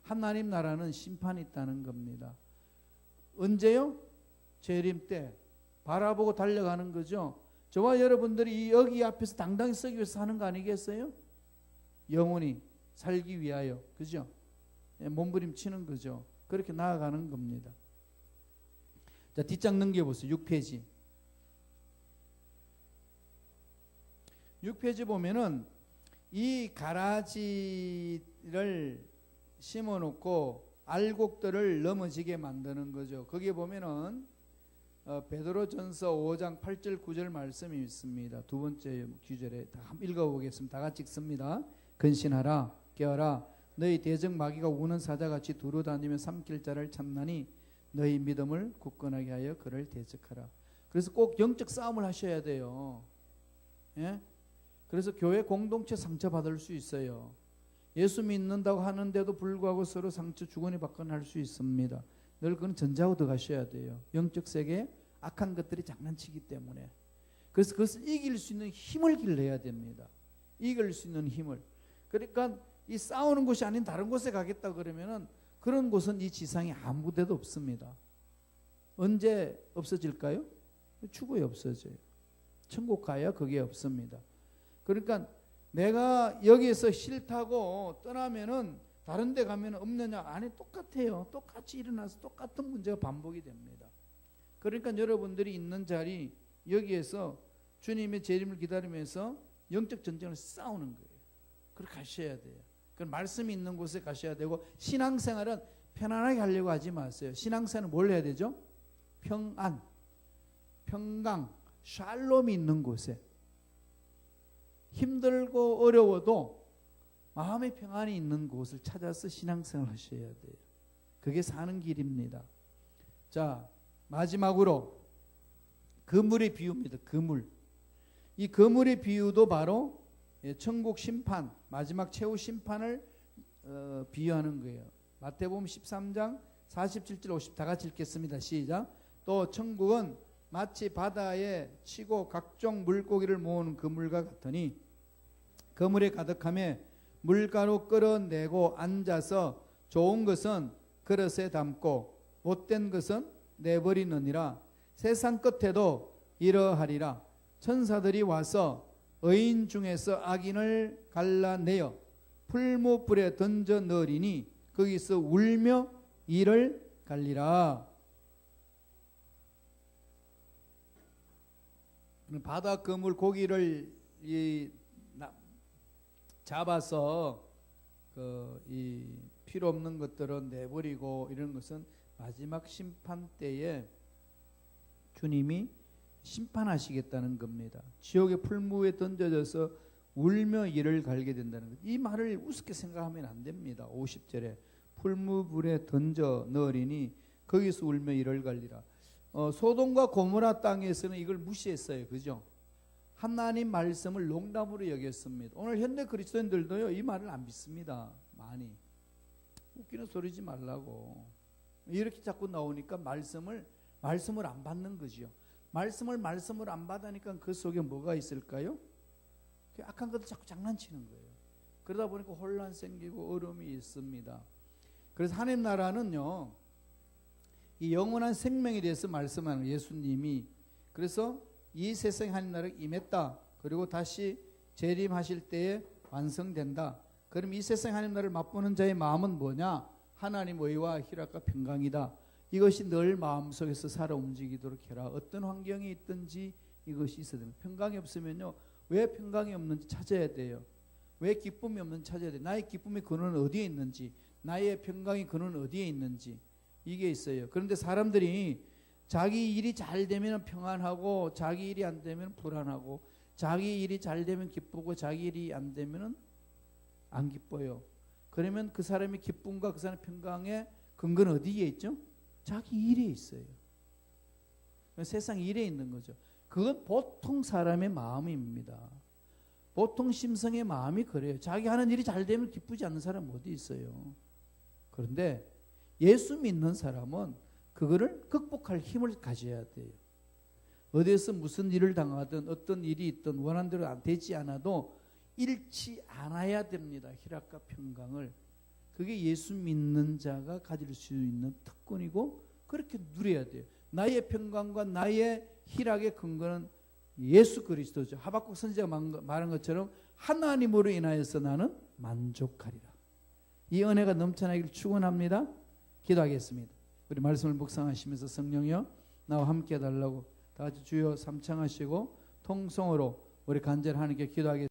하나님 나라는 심판이 있다는 겁니다. 언제요? 재림 때 바라보고 달려가는 거죠. 저와 여러분들이 여기 앞에서 당당히 서기 위해서 하는 거 아니겠어요? 영원히 살기 위하여, 그죠? 몸부림치는 거죠. 그렇게 나아가는 겁니다. 자, 뒷장 넘겨보세요. 6페이지. 6페이지 보면은 이 가라지를 심어놓고 알곡들을 넘어지게 만드는 거죠. 거기에 보면은 베드로전서 5장 8절 9절 말씀이 있습니다. 두 번째 구절에 다 읽어보겠습니다. 다 같이 읽습니다. 근신하라, 깨어라. 너희 대적 마귀가 우는 사자같이 두루 다니며 삼킬 자를 찾나니 너희 믿음을 굳건하게 하여 그를 대적하라. 그래서 꼭 영적 싸움을 하셔야 돼요. 예? 그래서 교회 공동체 상처받을 수 있어요. 예수 믿는다고 하는데도 불구하고 서로 상처 주거니 받거니 할 수 있습니다. 늘 그건 전자하고 들어가셔야 돼요. 영적 세계에 악한 것들이 장난치기 때문에. 그래서 그것을 이길 수 있는 힘을 길러야 됩니다. 이길 수 있는 힘을. 그러니까 이 싸우는 곳이 아닌 다른 곳에 가겠다 그러면은 그런 곳은 이 지상에 아무 데도 없습니다. 언제 없어질까요? 추구에 없어져요. 천국 가야 그게 없습니다. 그러니까 내가 여기에서 싫다고 떠나면은 다른 데 가면 없느냐? 아니, 똑같아요. 똑같이 일어나서 똑같은 문제가 반복이 됩니다. 그러니까 여러분들이 있는 자리 여기에서 주님의 재림을 기다리면서 영적 전쟁을 싸우는 거예요. 그렇게 가셔야 돼요. 그럼 말씀이 있는 곳에 가셔야 되고, 신앙생활은 편안하게 하려고 하지 마세요. 신앙생활은 뭘 해야 되죠? 평안, 평강, 샬롬이 있는 곳에. 힘들고 어려워도 마음의 평안이 있는 곳을 찾아서 신앙생활 하셔야 돼요. 그게 사는 길입니다. 자, 마지막으로 그물의 비유입니다. 그물. 이 그물의 비유도 바로 천국 심판, 마지막 최후 심판을 비유하는 거예요. 마태복음 13장 47절 50 다 같이 읽겠습니다. 시작. 또 천국은 마치 바다에 치고 각종 물고기를 모으는 그물과 같으니 그물에 가득하며 물가로 끌어내고 앉아서 좋은 것은 그릇에 담고 못된 것은 내버리느니라. 세상 끝에도 이러하리라. 천사들이 와서 의인 중에서 악인을 갈라내어 풀무불에 던져 넣으리니 거기서 울며 이를 갈리라. 바다 그물 고기를 잡아서 이 필요 없는 것들은 내버리고 이런 것은 마지막 심판 때에 주님이 심판하시겠다는 겁니다. 지옥의 풀무에 던져져서 울며 이를 갈게 된다는 것. 이 말을 우습게 생각하면 안 됩니다. 50절에 풀무불에 던져 넣으리니 거기서 울며 이를 갈리라. 소돔과 고모라 땅에서는 이걸 무시했어요. 그죠? 하나님 말씀을 농담으로 여겼습니다. 오늘 현대 그리스도인들도요, 이 말을 안 믿습니다. 많이. 웃기는 소리지 말라고. 이렇게 자꾸 나오니까 말씀을 안 받는 거죠. 말씀을 안 받으니까 그 속에 뭐가 있을까요? 악한 것들 자꾸 장난치는 거예요. 그러다 보니까 혼란 생기고 어려움이 있습니다. 그래서 하나님 나라는요, 이 영원한 생명에 대해서 말씀하는 예수님이, 그래서 이 세상에 하나님 나라가 임했다. 그리고 다시 재림하실 때에 완성된다. 그럼 이 세상에 하나님 나라를 맛보는 자의 마음은 뭐냐? 하나님 의와 희락과 평강이다. 이것이 늘 마음속에서 살아 움직이도록 해라. 어떤 환경이 있든지 이것이 있어야 됩니다. 평강이 없으면요, 왜 평강이 없는지 찾아야 돼요. 왜 기쁨이 없는지 찾아야 돼요. 나의 기쁨의 근원은 어디에 있는지, 나의 평강의 근원은 어디에 있는지, 이게 있어요. 그런데 사람들이 자기 일이 잘 되면 평안하고 자기 일이 안 되면 불안하고 자기 일이 잘 되면 기쁘고 자기 일이 안 되면 안 기뻐요. 그러면 그 사람의 기쁨과 그 사람의 평강의 근거는 어디에 있죠? 자기 일에 있어요. 세상 일에 있는 거죠. 그건 보통 사람의 마음입니다. 보통 심성의 마음이 그래요. 자기 하는 일이 잘 되면 기쁘지 않는 사람 어디 있어요? 그런데 예수 믿는 사람은 그거를 극복할 힘을 가져야 돼요. 어디에서 무슨 일을 당하든 어떤 일이 있든 원하는 대로 안 되지 않아도 잃지 않아야 됩니다. 희락과 평강을. 그게 예수 믿는 자가 가질 수 있는 특권이고 그렇게 누려야 돼요. 나의 평강과 나의 희락의 근거는 예수 그리스도죠. 하박국 선지자가 말한 것처럼 하나님으로 인하여서 나는 만족하리라. 이 은혜가 넘쳐나기를 축원합니다. 기도하겠습니다. 우리 말씀을 묵상하시면서 성령이여 나와 함께 해달라고 다 같이 주여 삼창하시고 통성으로 우리 간절히 하나님께 기도하겠습니다.